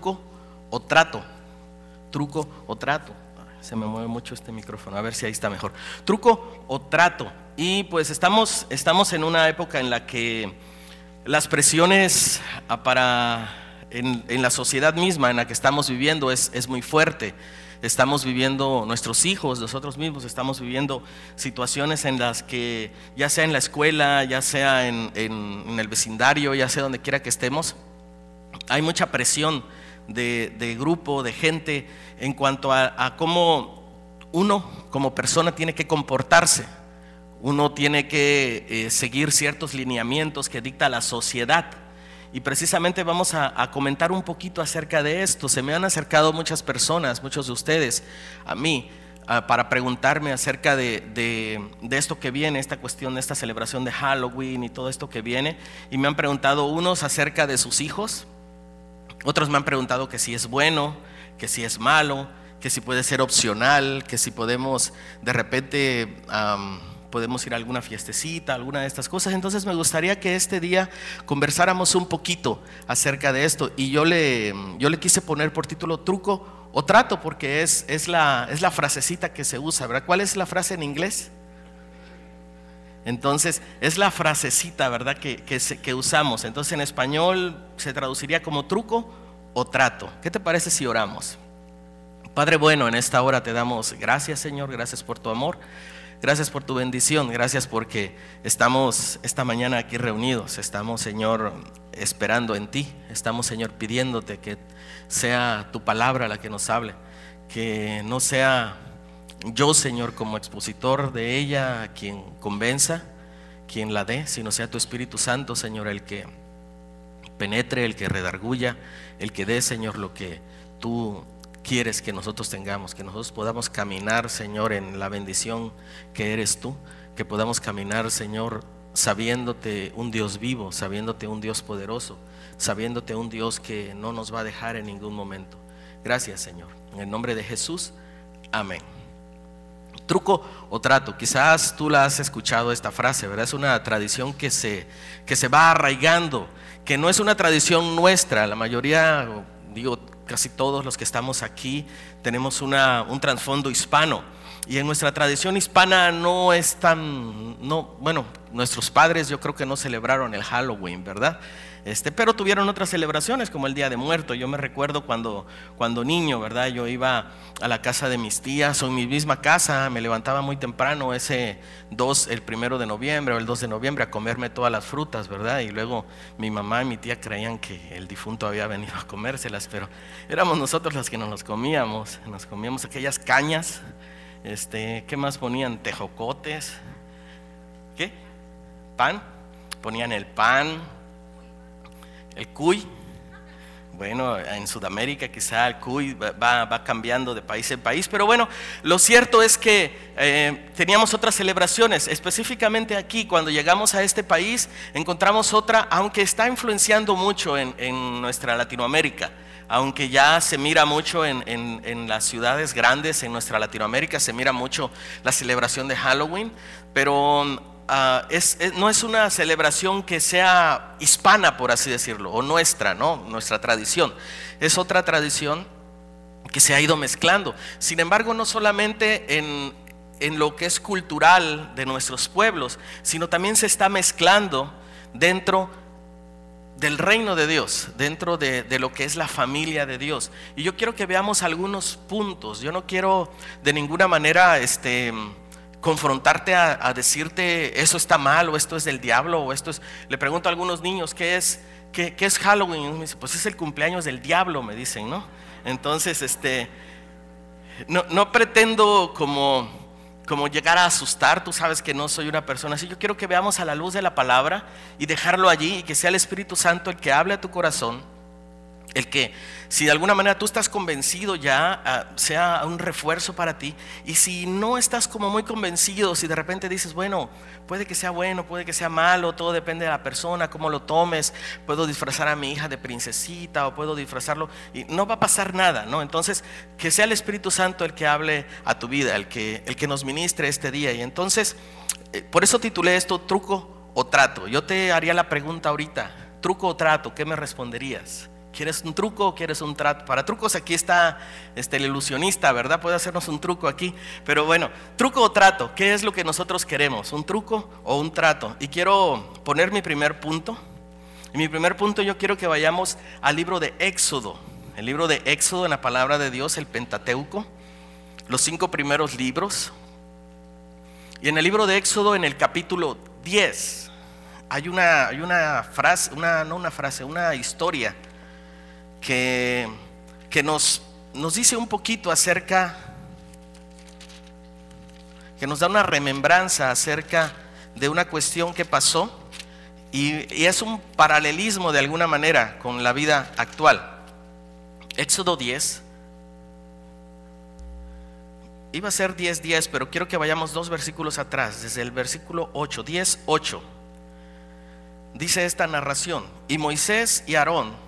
truco o trato. Truco o trato. Se me mueve mucho este micrófono, a ver si ahí está mejor. Truco o trato. Y pues estamos en una época en la que las presiones en la sociedad misma en la que estamos viviendo es muy fuerte. Estamos viviendo, nuestros hijos, nosotros mismos estamos viviendo situaciones en las que, ya sea en la escuela, ya sea en el vecindario, ya sea donde quiera que estemos, hay mucha presión de grupo, de gente, en cuanto a cómo uno como persona tiene que comportarse. Uno tiene que seguir ciertos lineamientos que dicta la sociedad. Y precisamente vamos a comentar un poquito acerca de esto. Se me han acercado muchas personas, muchos de ustedes, a mí, para preguntarme acerca de esto que viene, esta cuestión, esta celebración de Halloween y todo esto que viene. Y me han preguntado unos acerca de sus hijos, otros me han preguntado que si es bueno, que si es malo, que si puede ser opcional, que si podemos de repente podemos ir a alguna fiestecita, alguna de estas cosas. Entonces me gustaría que este día conversáramos un poquito acerca de esto. Y yo le quise poner por título truco o trato, porque es la frasecita que se usa, ¿verdad? ¿Cuál es la frase en inglés? Entonces es la frasecita, ¿verdad? que usamos. Entonces en español se traduciría como truco o trato. ¿Qué te parece si oramos? Padre bueno, en esta hora te damos gracias, Señor, gracias por tu amor, gracias por tu bendición, gracias porque estamos esta mañana aquí reunidos, estamos, Señor, esperando en ti, estamos, Señor, pidiéndote que sea tu palabra la que nos hable, que no sea yo, Señor, como expositor de ella quien convenza, quien la dé, sino sea tu Espíritu Santo, Señor, el que penetre, el que redarguya, el que dé, Señor, lo que tú quieres que nosotros tengamos, que nosotros podamos caminar, Señor, en la bendición que eres tú, que podamos caminar, Señor, sabiéndote un Dios vivo, sabiéndote un Dios poderoso, sabiéndote un Dios que no nos va a dejar en ningún momento. Gracias, Señor, en el nombre de Jesús, amén. Truco o trato, quizás tú la has escuchado esta frase, ¿verdad? Es una tradición que se va arraigando, que no es una tradición nuestra. La mayoría, digo, casi todos los que estamos aquí tenemos un trasfondo hispano, y en nuestra tradición hispana no es tan, bueno, nuestros padres yo creo que no celebraron el Halloween, ¿verdad? Pero tuvieron otras celebraciones como el Día de Muertos. Yo me recuerdo cuando niño, ¿verdad? Yo iba a la casa de mis tías o en mi misma casa, me levantaba muy temprano el 1 de noviembre o el 2 de noviembre a comerme todas las frutas, ¿verdad? Y luego mi mamá y mi tía creían que el difunto había venido a comérselas, pero éramos nosotros los que nos comíamos aquellas cañas, ¿qué más ponían? Tejocotes, ¿qué? Pan, ponían el pan, el cuy. Bueno, en Sudamérica quizá el cuy va cambiando de país en país, pero bueno, lo cierto es que teníamos otras celebraciones. Específicamente aquí, cuando llegamos a este país, encontramos otra, aunque está influenciando mucho en nuestra Latinoamérica, aunque ya se mira mucho en las ciudades grandes en nuestra Latinoamérica, se mira mucho la celebración de Halloween, pero no es una celebración que sea hispana, por así decirlo, o nuestra, ¿no? Nuestra tradición. Es otra tradición que se ha ido mezclando. Sin embargo, no solamente en lo que es cultural de nuestros pueblos, sino también se está mezclando dentro del reino de Dios, dentro de lo que es la familia de Dios. Y yo quiero que veamos algunos puntos. Yo no quiero de ninguna manera confrontarte a decirte eso está mal, o esto es del diablo, o esto es. Le pregunto a algunos niños ¿qué es Halloween? Y me dicen, pues es el cumpleaños del diablo, me dicen, ¿no? Entonces no pretendo como llegar a asustar. Tú sabes que no soy una persona así. Yo quiero que veamos a la luz de la palabra y dejarlo allí, y que sea el Espíritu Santo el que hable a tu corazón, el que, si de alguna manera tú estás convencido ya, sea un refuerzo para ti. Y si no estás como muy convencido, si de repente dices, bueno, puede que sea bueno, puede que sea malo, todo depende de la persona, cómo lo tomes. Puedo disfrazar a mi hija de princesita, o puedo disfrazarlo, y no va a pasar nada, ¿no? Entonces, que sea el Espíritu Santo el que hable a tu vida, el que nos ministre este día. Y entonces, por eso titulé esto truco o trato. Yo te haría la pregunta ahorita, truco o trato, ¿qué me responderías? ¿Quieres un truco o quieres un trato? Para trucos aquí está el ilusionista, ¿verdad? Puede hacernos un truco aquí. Pero bueno, truco o trato, ¿qué es lo que nosotros queremos? ¿Un truco o un trato? Y quiero poner mi primer punto. En mi primer punto yo quiero que vayamos al libro de Éxodo. El libro de Éxodo en la palabra de Dios, el Pentateuco. Los 5 primeros libros. Y en el libro de Éxodo, en el capítulo 10, hay una frase, una historia que nos dice un poquito acerca, que nos da una remembranza acerca de una cuestión que pasó, y es un paralelismo de alguna manera con la vida actual. Éxodo 10. Iba a ser 10:10, pero quiero que vayamos 2 versículos atrás, desde el versículo 8, 10:8. Dice esta narración: y Moisés y Aarón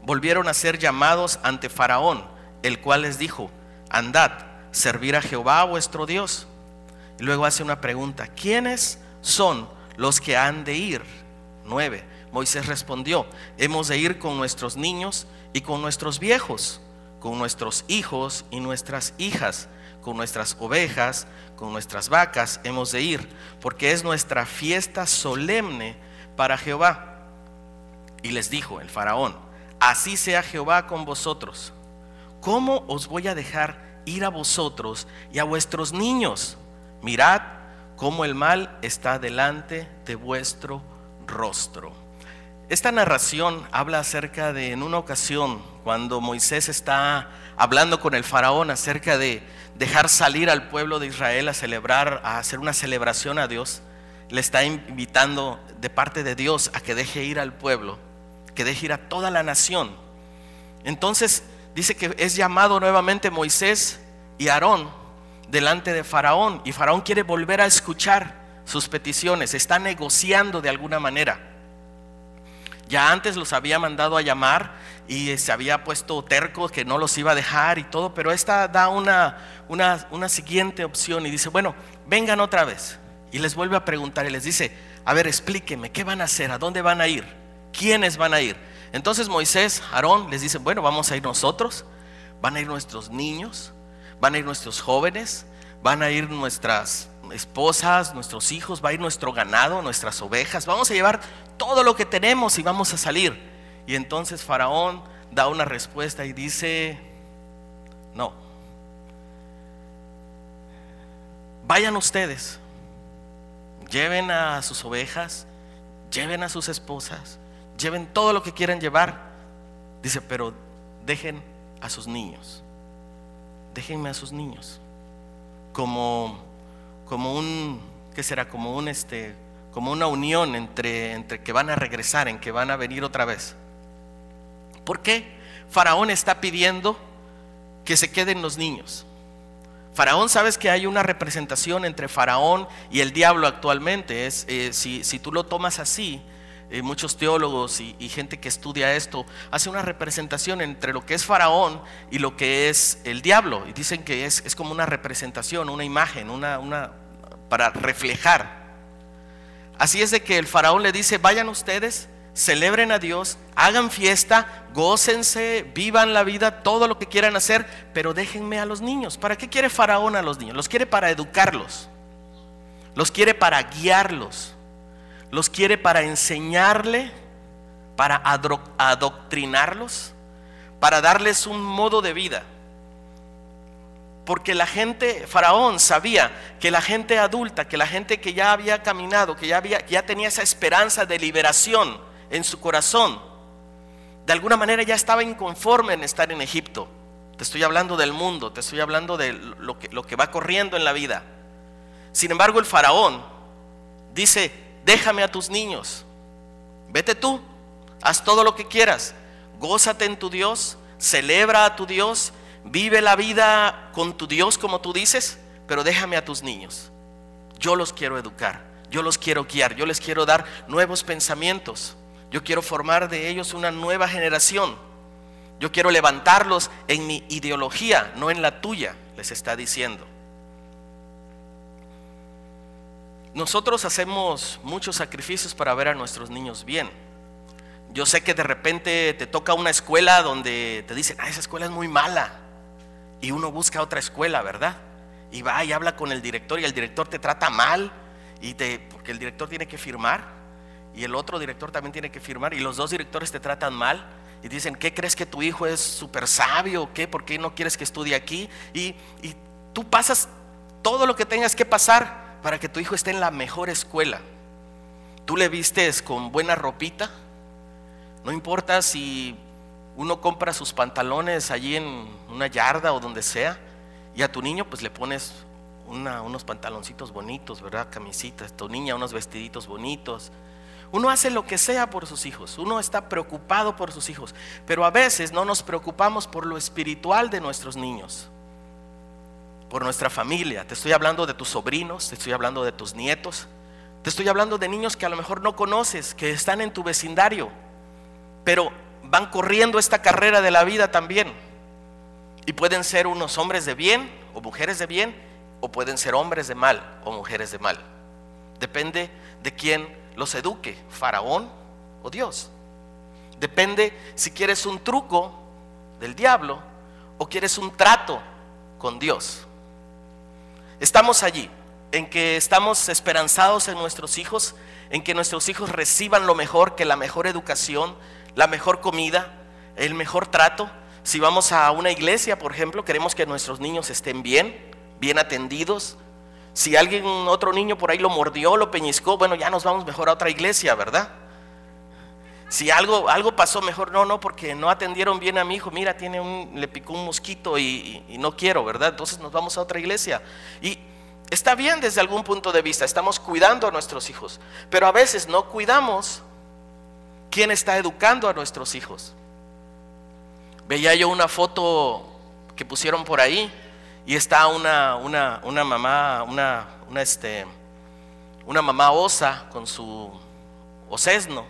volvieron a ser llamados ante Faraón, el cual les dijo: andad, servir a Jehová vuestro Dios. Y luego hace una pregunta: ¿quiénes son los que han de ir? 9. Moisés respondió: hemos de ir con nuestros niños y con nuestros viejos, con nuestros hijos y nuestras hijas, con nuestras ovejas, con nuestras vacas hemos de ir, porque es nuestra fiesta solemne para Jehová. Y les dijo el Faraón: así sea Jehová con vosotros. ¿Cómo os voy a dejar ir a vosotros y a vuestros niños? Mirad cómo el mal está delante de vuestro rostro. Esta narración habla acerca de, en una ocasión, cuando Moisés está hablando con el Faraón acerca de dejar salir al pueblo de Israel a celebrar, a hacer una celebración a Dios. Le está invitando de parte de Dios a que deje ir al pueblo, que deje ir a toda la nación. Entonces dice que es llamado nuevamente Moisés y Aarón delante de Faraón, y Faraón quiere volver a escuchar sus peticiones, está negociando de alguna manera. Ya antes los había mandado a llamar y se había puesto terco que no los iba a dejar y todo, pero esta da una siguiente opción y dice: bueno, vengan otra vez. Y les vuelve a preguntar y les dice: a ver, explíquenme, ¿qué van a hacer? ¿A dónde van a ir? ¿Quiénes van a ir? Entonces Moisés, Aarón les dice: bueno, vamos a ir nosotros, van a ir nuestros niños, van a ir nuestros jóvenes, van a ir nuestras esposas, nuestros hijos, va a ir nuestro ganado, nuestras ovejas, vamos a llevar todo lo que tenemos y vamos a salir. Y entonces Faraón da una respuesta y dice: no, vayan ustedes, lleven a sus ovejas, lleven a sus esposas, lleven todo lo que quieran llevar. Dice: pero dejen a sus niños, déjenme a sus niños. Como un, ¿qué será? Como una unión entre que van a regresar, en que van a venir otra vez. ¿Por qué Faraón está pidiendo que se queden los niños? Faraón, sabes que hay una representación entre Faraón y el diablo actualmente. Si tú lo tomas así, muchos teólogos y gente que estudia esto hace una representación entre lo que es Faraón y lo que es el diablo, y dicen que es como una representación, una imagen, para reflejar. Así es de que el Faraón le dice: vayan ustedes, celebren a Dios, hagan fiesta, gócense, vivan la vida, todo lo que quieran hacer, pero déjenme a los niños. ¿Para qué quiere Faraón a los niños? Los quiere para educarlos, los quiere para guiarlos, los quiere para enseñarle, para adoctrinarlos, para darles un modo de vida. Porque Faraón sabía que la gente adulta, que la gente que ya había caminado, que ya tenía esa esperanza de liberación en su corazón, de alguna manera ya estaba inconforme en estar en Egipto. Te estoy hablando del mundo, te estoy hablando de lo que va corriendo en la vida. Sin embargo, el Faraón dice: déjame a tus niños, vete tú, haz todo lo que quieras, gózate en tu Dios, celebra a tu Dios, vive la vida con tu Dios como tú dices, pero déjame a tus niños. Yo los quiero educar, yo los quiero guiar, yo les quiero dar nuevos pensamientos, yo quiero formar de ellos una nueva generación, yo quiero levantarlos en mi ideología, no en la tuya, les está diciendo. Nosotros hacemos muchos sacrificios para ver a nuestros niños bien. Yo sé que de repente te toca una escuela donde te dicen, esa escuela es muy mala, y uno busca otra escuela, ¿verdad? Y va y habla con el director, y el director te trata mal, porque el director tiene que firmar, y el otro director también tiene que firmar, y los dos directores te tratan mal, y dicen, ¿qué crees que tu hijo es súper sabio o qué? ¿Por qué no quieres que estudie aquí? Y tú pasas todo lo que tengas que pasar para que tu hijo esté en la mejor escuela. Tú le vistes con buena ropita. No importa si uno compra sus pantalones allí en una yarda o donde sea, y a tu niño pues le pones unos pantaloncitos bonitos, ¿verdad? Camisitas, tu niña unos vestiditos bonitos. Uno hace lo que sea por sus hijos, uno está preocupado por sus hijos, pero a veces no nos preocupamos por lo espiritual de nuestros niños, por nuestra familia. Te estoy hablando de tus sobrinos, te estoy hablando de tus nietos, te estoy hablando de niños que a lo mejor no conoces, que están en tu vecindario, pero van corriendo esta carrera de la vida también, y pueden ser unos hombres de bien o mujeres de bien, o pueden ser hombres de mal o mujeres de mal. Depende de quién los eduque, Faraón o Dios. Depende si quieres un truco del diablo o quieres un trato con Dios. Estamos allí en que estamos esperanzados en nuestros hijos, en que nuestros hijos reciban lo mejor, que la mejor educación, la mejor comida, el mejor trato. Si vamos a una iglesia, por ejemplo, queremos que nuestros niños estén bien atendidos. Si otro niño por ahí lo mordió, lo peñiscó, bueno, ya nos vamos mejor a otra iglesia, ¿verdad? Si algo pasó, mejor no, porque no atendieron bien a mi hijo, mira, le picó un mosquito y no quiero, ¿verdad? Entonces nos vamos a otra iglesia. Y está bien desde algún punto de vista, estamos cuidando a nuestros hijos, pero a veces no cuidamos quién está educando a nuestros hijos. Veía yo una foto que pusieron por ahí y está una mamá, una mamá osa con su osesno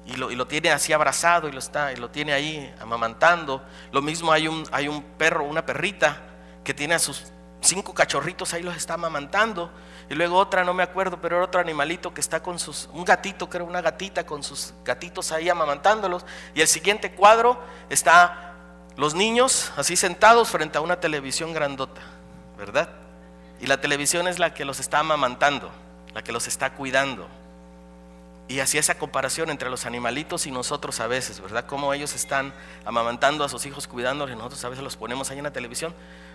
y lo tiene así abrazado y lo tiene ahí amamantando. Lo mismo hay un perro, una perrita que tiene a sus 5 cachorritos, ahí los está amamantando. Y luego otra, no me acuerdo, pero otro animalito que está con un gatito, creo, una gatita con sus gatitos ahí amamantándolos. Y el siguiente cuadro está los niños así sentados frente a una televisión grandota, ¿verdad? Y la televisión es la que los está amamantando, la que los está cuidando. Y así esa comparación entre los animalitos y nosotros a veces, ¿verdad? Cómo ellos están amamantando a sus hijos, cuidándolos, y nosotros a veces los ponemos ahí en la televisión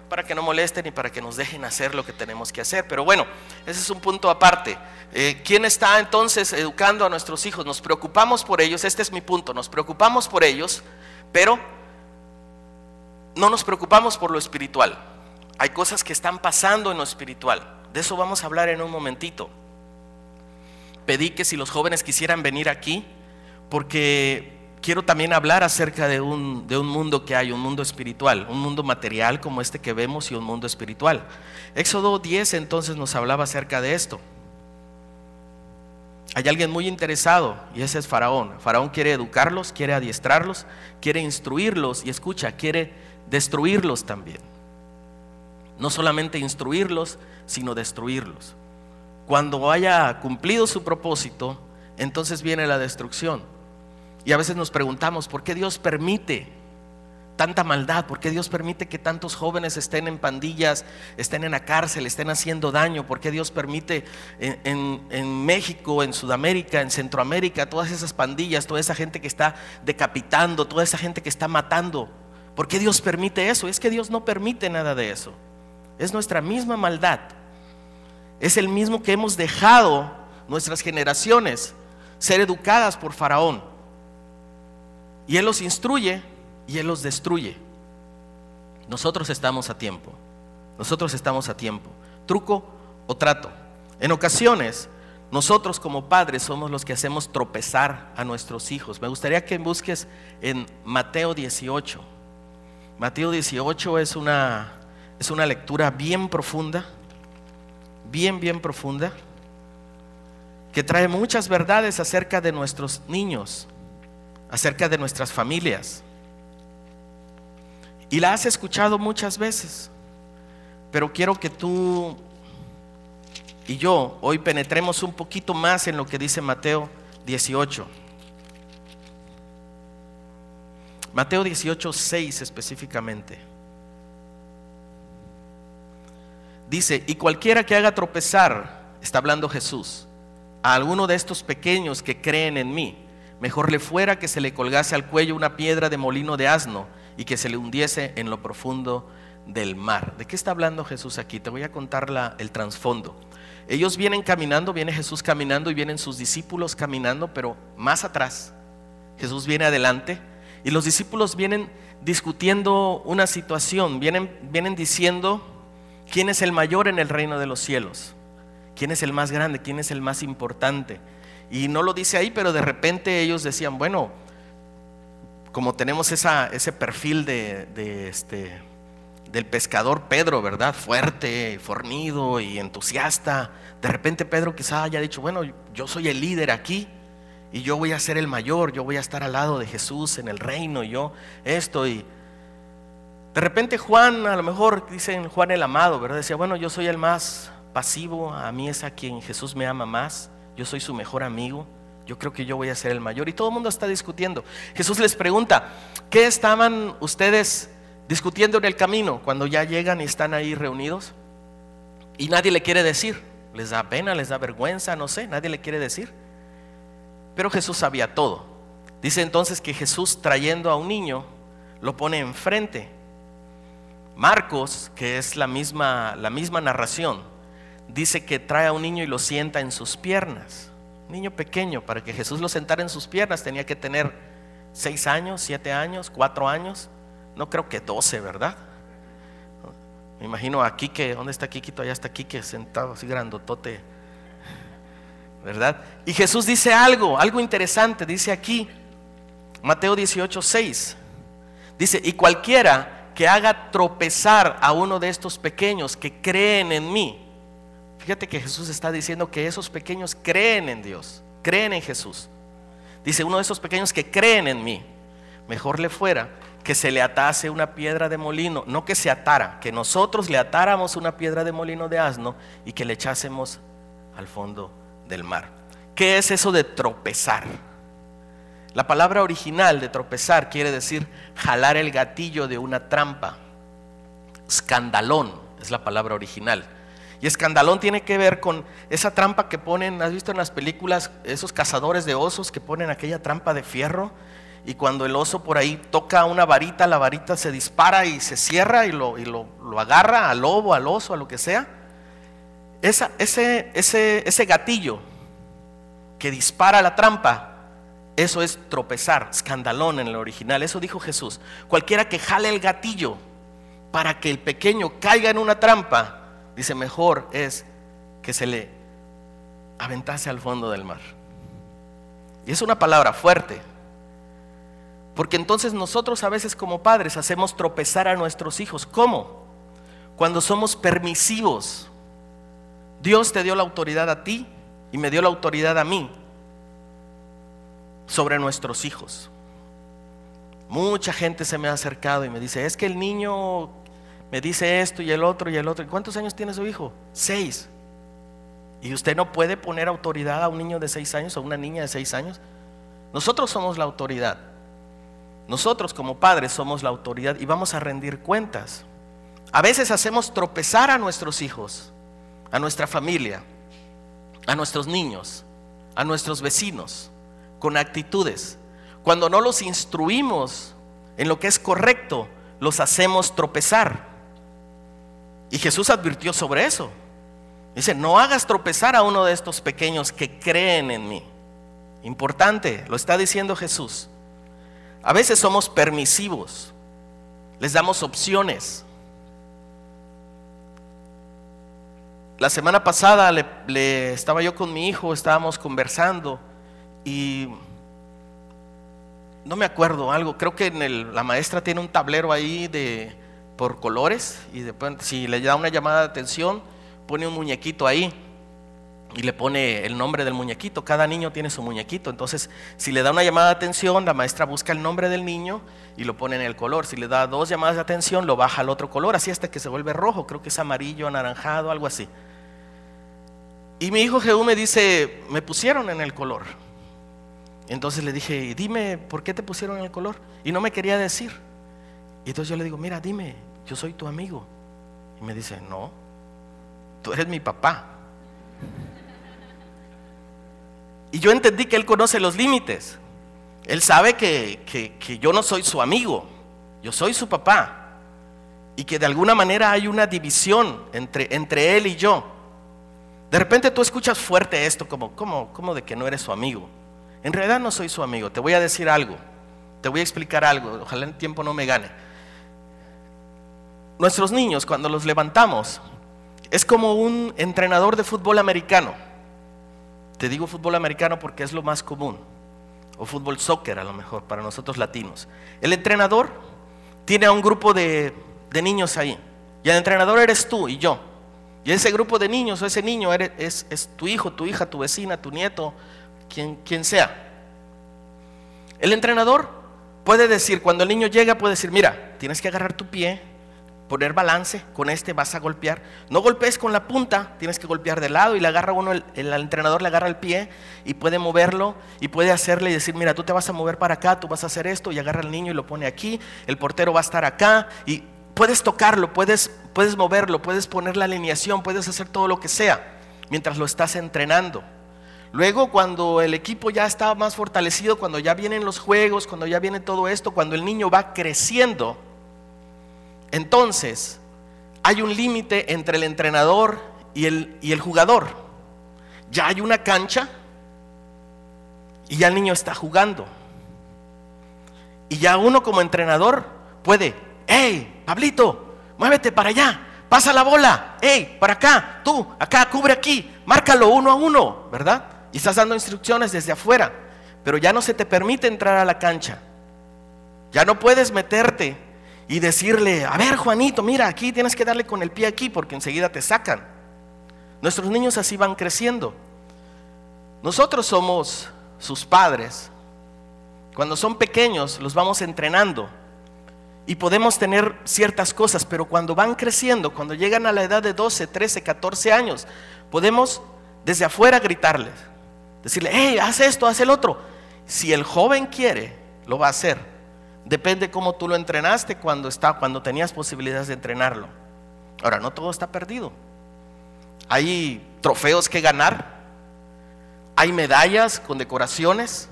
para que no molesten y para que nos dejen hacer lo que tenemos que hacer. Pero bueno, ese es un punto aparte. ¿Quién está entonces educando a nuestros hijos? Nos preocupamos por ellos, este es mi punto, nos preocupamos por ellos, pero no nos preocupamos por lo espiritual. Hay cosas que están pasando en lo espiritual, de eso vamos a hablar en un momentito. Pedí que si los jóvenes quisieran venir aquí, porque quiero también hablar acerca de un mundo que hay, un mundo espiritual, un mundo material como este que vemos y un mundo espiritual. Éxodo 10 entonces nos hablaba acerca de esto. Hay alguien muy interesado y ese es Faraón. Faraón quiere educarlos, quiere adiestrarlos, quiere instruirlos y escucha, quiere destruirlos también. No solamente instruirlos, sino destruirlos. Cuando haya cumplido su propósito, entonces viene la destrucción. Y a veces nos preguntamos, ¿por qué Dios permite tanta maldad? ¿Por qué Dios permite que tantos jóvenes estén en pandillas, estén en la cárcel, estén haciendo daño? ¿Por qué Dios permite en México, en Sudamérica, en Centroamérica, todas esas pandillas, toda esa gente que está decapitando, toda esa gente que está matando? ¿Por qué Dios permite eso? Es que Dios no permite nada de eso. Es nuestra misma maldad. Es el mismo que hemos dejado nuestras generaciones ser educadas por Faraón. Y él los instruye y él los destruye. Nosotros estamos a tiempo. Nosotros estamos a tiempo. Truco o trato. En ocasiones, nosotros como padres somos los que hacemos tropezar a nuestros hijos. Me gustaría que busques en Mateo 18. Mateo 18 es una lectura bien profunda, bien profunda, que trae muchas verdades acerca de nuestros niños, acerca de nuestras familias. Y la has escuchado muchas veces, pero quiero que tú y yo hoy penetremos un poquito más en lo que dice Mateo 18. Mateo 18:6 específicamente. Dice: y cualquiera que haga tropezar, está hablando Jesús, a alguno de estos pequeños que creen en mí, mejor le fuera que se le colgase al cuello una piedra de molino de asno y que se le hundiese en lo profundo del mar. ¿De qué está hablando Jesús aquí? Te voy a contar el trasfondo. Ellos vienen caminando, viene Jesús caminando y vienen sus discípulos caminando, pero más atrás. Jesús viene adelante y los discípulos vienen discutiendo una situación, vienen diciendo quién es el mayor en el reino de los cielos, quién es el más grande, quién es el más importante. Y no lo dice ahí, pero de repente ellos decían, bueno, como tenemos ese perfil del pescador Pedro, ¿verdad? Fuerte, fornido y entusiasta. De repente Pedro quizá haya dicho, bueno, yo soy el líder aquí y yo voy a ser el mayor, yo voy a estar al lado de Jesús en el reino, yo esto. Y de repente Juan, a lo mejor dicen Juan el amado, ¿verdad? Decía, bueno, yo soy el más pasivo, a mí es a quien Jesús me ama más, yo soy su mejor amigo, yo creo que yo voy a ser el mayor. Y todo el mundo está discutiendo. Jesús les pregunta, ¿qué estaban ustedes discutiendo en el camino cuando ya llegan y están ahí reunidos? Y nadie le quiere decir, les da pena, les da vergüenza, no sé, nadie le quiere decir. Pero Jesús sabía todo. Dice entonces que Jesús, trayendo a un niño, lo pone enfrente. Marcos, que es la misma narración, dice que trae a un niño y lo sienta en sus piernas. Un niño pequeño, para que Jesús lo sentara en sus piernas tenía que tener 6 años, 7 años, 4 años. No creo que 12, ¿verdad? Me imagino a Quique, ¿dónde está Quiquito? Allá está Quique sentado así grandotote, ¿verdad? Y Jesús dice algo interesante, dice aquí, Mateo 18:6. Dice, y cualquiera que haga tropezar a uno de estos pequeños que creen en mí. Fíjate que Jesús está diciendo que esos pequeños creen en Dios, creen en Jesús. Dice, uno de esos pequeños que creen en mí, mejor le fuera que se le atase una piedra de molino, no que se atara, que nosotros le atáramos una piedra de molino de asno y que le echásemos al fondo del mar. ¿Qué es eso de tropezar? La palabra original de tropezar quiere decir jalar el gatillo de una trampa. Escandalón es la palabra original. Y escandalón tiene que ver con esa trampa que ponen, ¿has visto en las películas esos cazadores de osos que ponen aquella trampa de fierro? Y cuando el oso por ahí toca una varita, la varita se dispara y se cierra y lo agarra al lobo, al oso, a lo que sea. Ese gatillo que dispara la trampa, eso es tropezar, escandalón en el original. Eso dijo Jesús. Cualquiera que jale el gatillo para que el pequeño caiga en una trampa, dice, mejor es que se le aventase al fondo del mar. Y es una palabra fuerte, porque entonces nosotros a veces como padres hacemos tropezar a nuestros hijos. ¿Cómo? Cuando somos permisivos. Dios te dio la autoridad a ti y me dio la autoridad a mí sobre nuestros hijos. Mucha gente se me ha acercado y me dice, es que el niño me dice esto y el otro y el otro. ¿Cuántos años tiene su hijo? 6. ¿Y usted no puede poner autoridad a un niño de 6 años o a una niña de 6 años? Nosotros somos la autoridad. Nosotros como padres somos la autoridad y vamos a rendir cuentas. A veces hacemos tropezar a nuestros hijos, a nuestra familia, a nuestros niños, a nuestros vecinos, con actitudes. Cuando no los instruimos en lo que es correcto, los hacemos tropezar. Y Jesús advirtió sobre eso. Dice, no hagas tropezar a uno de estos pequeños que creen en mí. Importante, lo está diciendo Jesús. A veces somos permisivos, les damos opciones. La semana pasada estaba yo con mi hijo, estábamos conversando y no me acuerdo algo, creo que la maestra tiene un tablero ahí por colores y después, si le da una llamada de atención, pone un muñequito ahí y le pone el nombre del muñequito. Cada niño tiene su muñequito, entonces si le da una llamada de atención, la maestra busca el nombre del niño y lo pone en el color. Si le da 2 llamadas de atención, lo baja al otro color, así hasta que se vuelve rojo, creo que es amarillo, anaranjado, algo así. Y mi hijo Jehú me dice, me pusieron en el color. Entonces le dije, dime, ¿por qué te pusieron el color? Y no me quería decir. Y entonces yo le digo, mira, dime, yo soy tu amigo. Y me dice, no, tú eres mi papá. Y yo entendí que él conoce los límites. Él sabe que yo no soy su amigo, yo soy su papá. Y que de alguna manera hay una división entre él y yo. De repente tú escuchas fuerte esto, como de que no eres su amigo. En realidad no soy su amigo. Te voy a decir algo, te voy a explicar algo. Ojalá el tiempo no me gane. Nuestros niños, cuando los levantamos, es como un entrenador de fútbol americano. Te digo fútbol americano porque es lo más común, o fútbol soccer a lo mejor para nosotros latinos. El entrenador tiene a un grupo de niños ahí, y el entrenador eres tú y yo. Y ese grupo de niños o ese niño es tu hijo, tu hija, tu vecina, tu nieto, quien sea. El entrenador puede decir, cuando el niño llega, puede decir, mira, tienes que agarrar tu pie, poner balance, con este vas a golpear. No golpees con la punta, tienes que golpear de lado. Y le agarra uno, el entrenador le agarra el pie y puede moverlo y puede hacerle y decir, mira, tú te vas a mover para acá, tú vas a hacer esto, y agarra al niño y lo pone aquí. El portero va a estar acá y puedes tocarlo, puedes moverlo, puedes poner la alineación, puedes hacer todo lo que sea mientras lo estás entrenando. Luego, cuando el equipo ya está más fortalecido, cuando ya vienen los juegos, cuando ya viene todo esto, cuando el niño va creciendo, entonces hay un límite entre el entrenador y el jugador. Ya hay una cancha y ya el niño está jugando. Y ya uno como entrenador puede, hey, Pablito, muévete para allá, pasa la bola, hey, para acá, tú, acá, cubre aquí, márcalo 1 a 1, ¿verdad? Y estás dando instrucciones desde afuera, pero ya no se te permite entrar a la cancha. Ya no puedes meterte y decirle, a ver, Juanito, mira, aquí tienes que darle con el pie aquí, porque enseguida te sacan. Nuestros niños así van creciendo. Nosotros somos sus padres. Cuando son pequeños los vamos entrenando y podemos tener ciertas cosas, pero cuando van creciendo, cuando llegan a la edad de 12, 13, 14 años, podemos desde afuera gritarles, decirle, hey, haz esto, haz el otro. Si el joven quiere, lo va a hacer. Depende cómo tú lo entrenaste cuando tenías posibilidades de entrenarlo. Ahora, no todo está perdido. Hay trofeos que ganar, hay medallas, condecoraciones,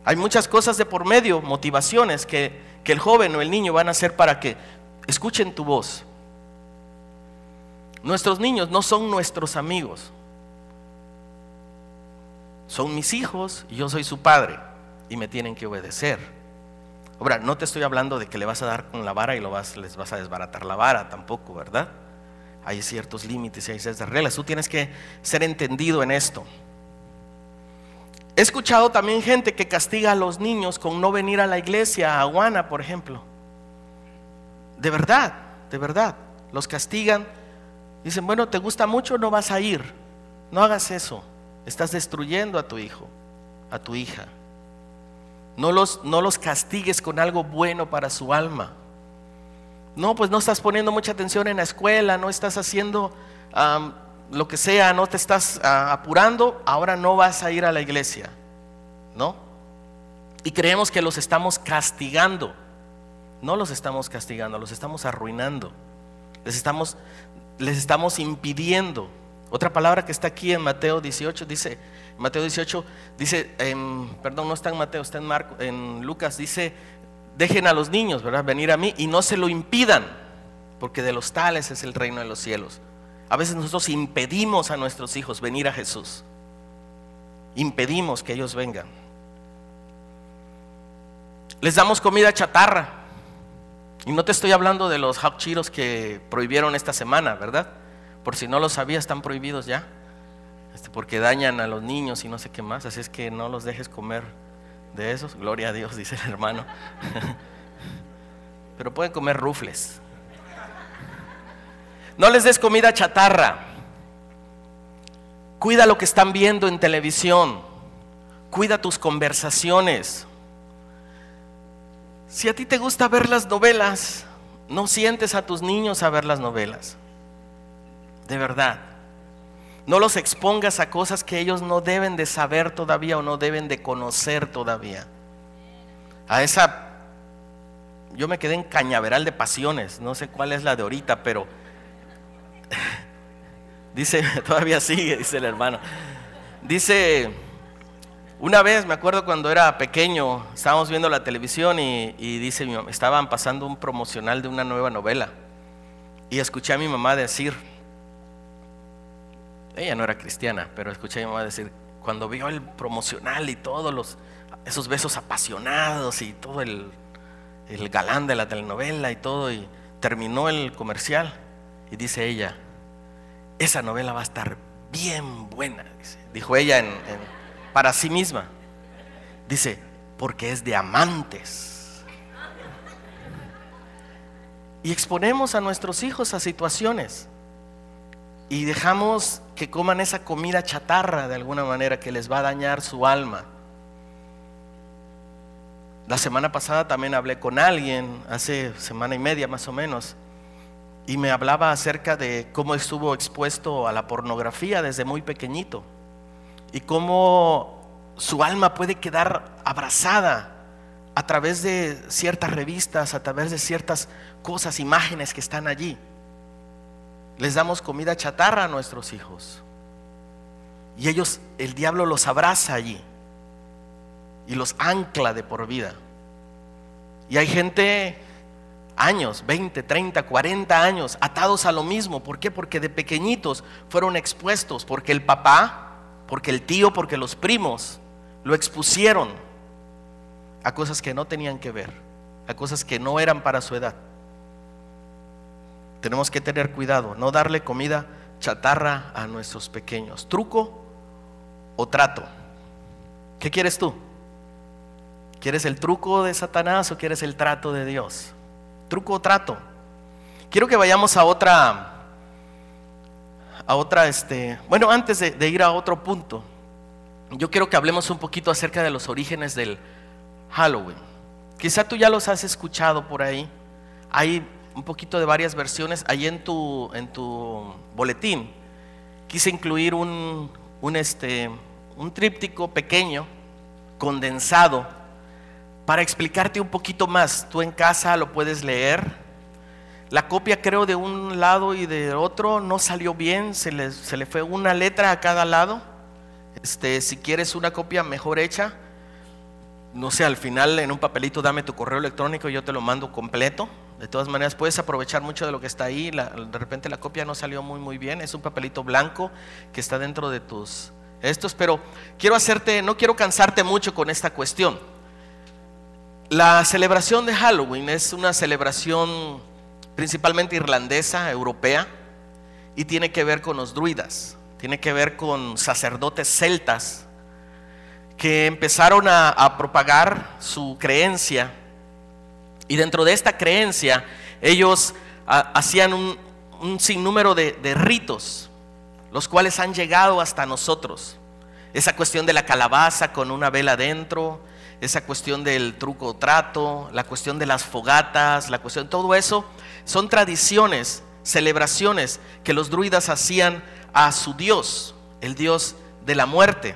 hay muchas cosas de por medio, motivaciones que el joven o el niño van a hacer para que escuchen tu voz. Nuestros niños no son nuestros amigos, son mis hijos y yo soy su padre y me tienen que obedecer. Ahora, no te estoy hablando de que le vas a dar con la vara y les vas a desbaratar la vara tampoco, ¿verdad? Hay ciertos límites y hay ciertas reglas. Tú tienes que ser entendido en esto. He escuchado también gente que castiga a los niños con no venir a la iglesia, a Aguana, por ejemplo. De verdad, los castigan. Dicen, bueno, ¿te gusta mucho? No vas a ir. No hagas eso. Estás destruyendo a tu hijo, a tu hija. No los castigues con algo bueno para su alma. No, pues no estás poniendo mucha atención en la escuela, no estás haciendo lo que sea, no te estás apurando, ahora no vas a ir a la iglesia, ¿no? Y creemos que los estamos castigando. No los estamos castigando, los estamos arruinando. Les estamos impidiendo. Otra palabra que está aquí en Mateo 18 dice, perdón, no está en Mateo, está en Marcos, en Lucas, dice, dejen a los niños, ¿verdad?, venir a mí y no se lo impidan, porque de los tales es el reino de los cielos. A veces nosotros impedimos a nuestros hijos venir a Jesús, impedimos que ellos vengan. Les damos comida chatarra, y no te estoy hablando de los hot Cheetos que prohibieron esta semana, ¿verdad? Por si no lo sabías, están prohibidos ya, porque dañan a los niños y no sé qué más. Así es que no los dejes comer de esos. Gloria a Dios, dice el hermano. Pero pueden comer rufles. No les des comida chatarra. Cuida lo que están viendo en televisión. Cuida tus conversaciones. Si a ti te gusta ver las novelas, no sientes a tus niños a ver las novelas. De verdad. No los expongas a cosas que ellos no deben de saber todavía o no deben de conocer todavía. Yo me quedé en Cañaveral de Pasiones, no sé cuál es la de ahorita, pero dice, todavía sigue, dice el hermano. Dice, una vez me acuerdo cuando era pequeño, estábamos viendo la televisión y dice, estaban pasando un promocional de una nueva novela y escuché a mi mamá decir, ella no era cristiana, pero escuché a mi mamá decir, cuando vio el promocional y todos esos besos apasionados y todo el galán de la telenovela y todo, y terminó el comercial y dice ella, esa novela va a estar bien buena, dijo ella para sí misma. Dice, porque es de amantes. Y exponemos a nuestros hijos a situaciones y dejamos que coman esa comida chatarra de alguna manera que les va a dañar su alma. La semana pasada también hablé con alguien, hace semana y media más o menos, y me hablaba acerca de cómo estuvo expuesto a la pornografía desde muy pequeñito y cómo su alma puede quedar abrazada a través de ciertas revistas, a través de ciertas cosas, imágenes que están allí. Les damos comida chatarra a nuestros hijos y ellos, el diablo los abraza allí y los ancla de por vida. Y hay gente, años, 20, 30, 40 años, atados a lo mismo. ¿Por qué? Porque de pequeñitos fueron expuestos, porque el papá, porque el tío, porque los primos lo expusieron a cosas que no tenían que ver, a cosas que no eran para su edad. Tenemos que tener cuidado, no darle comida chatarra a nuestros pequeños. ¿Truco o trato? ¿Qué quieres tú? ¿Quieres el truco de Satanás o quieres el trato de Dios? ¿Truco o trato? Quiero que vayamos a otra, bueno, antes de ir a otro punto, yo quiero que hablemos un poquito acerca de los orígenes del Halloween. Quizá tú ya los has escuchado por ahí. Hay un poquito de varias versiones. Ahí en tu boletín quise incluir un tríptico pequeño, condensado, para explicarte un poquito más. Tú en casa lo puedes leer. La copia, creo, de un lado y de otro no salió bien, se le fue una letra a cada lado. Si quieres una copia mejor hecha, no sé, al final en un papelito dame tu correo electrónico y yo te lo mando completo. De todas maneras puedes aprovechar mucho de lo que está ahí. De repente la copia no salió muy bien, es un papelito blanco que está dentro de pero no quiero cansarte mucho con esta cuestión. La celebración de Halloween es una celebración principalmente irlandesa, europea, y tiene que ver con los druidas, tiene que ver con sacerdotes celtas que empezaron a propagar su creencia, y dentro de esta creencia ellos hacían un sinnúmero de ritos, los cuales han llegado hasta nosotros. Esa cuestión de la calabaza con una vela dentro, esa cuestión del truco o trato, la cuestión de las fogatas, todo eso son tradiciones, celebraciones que los druidas hacían a su dios, el dios de la muerte.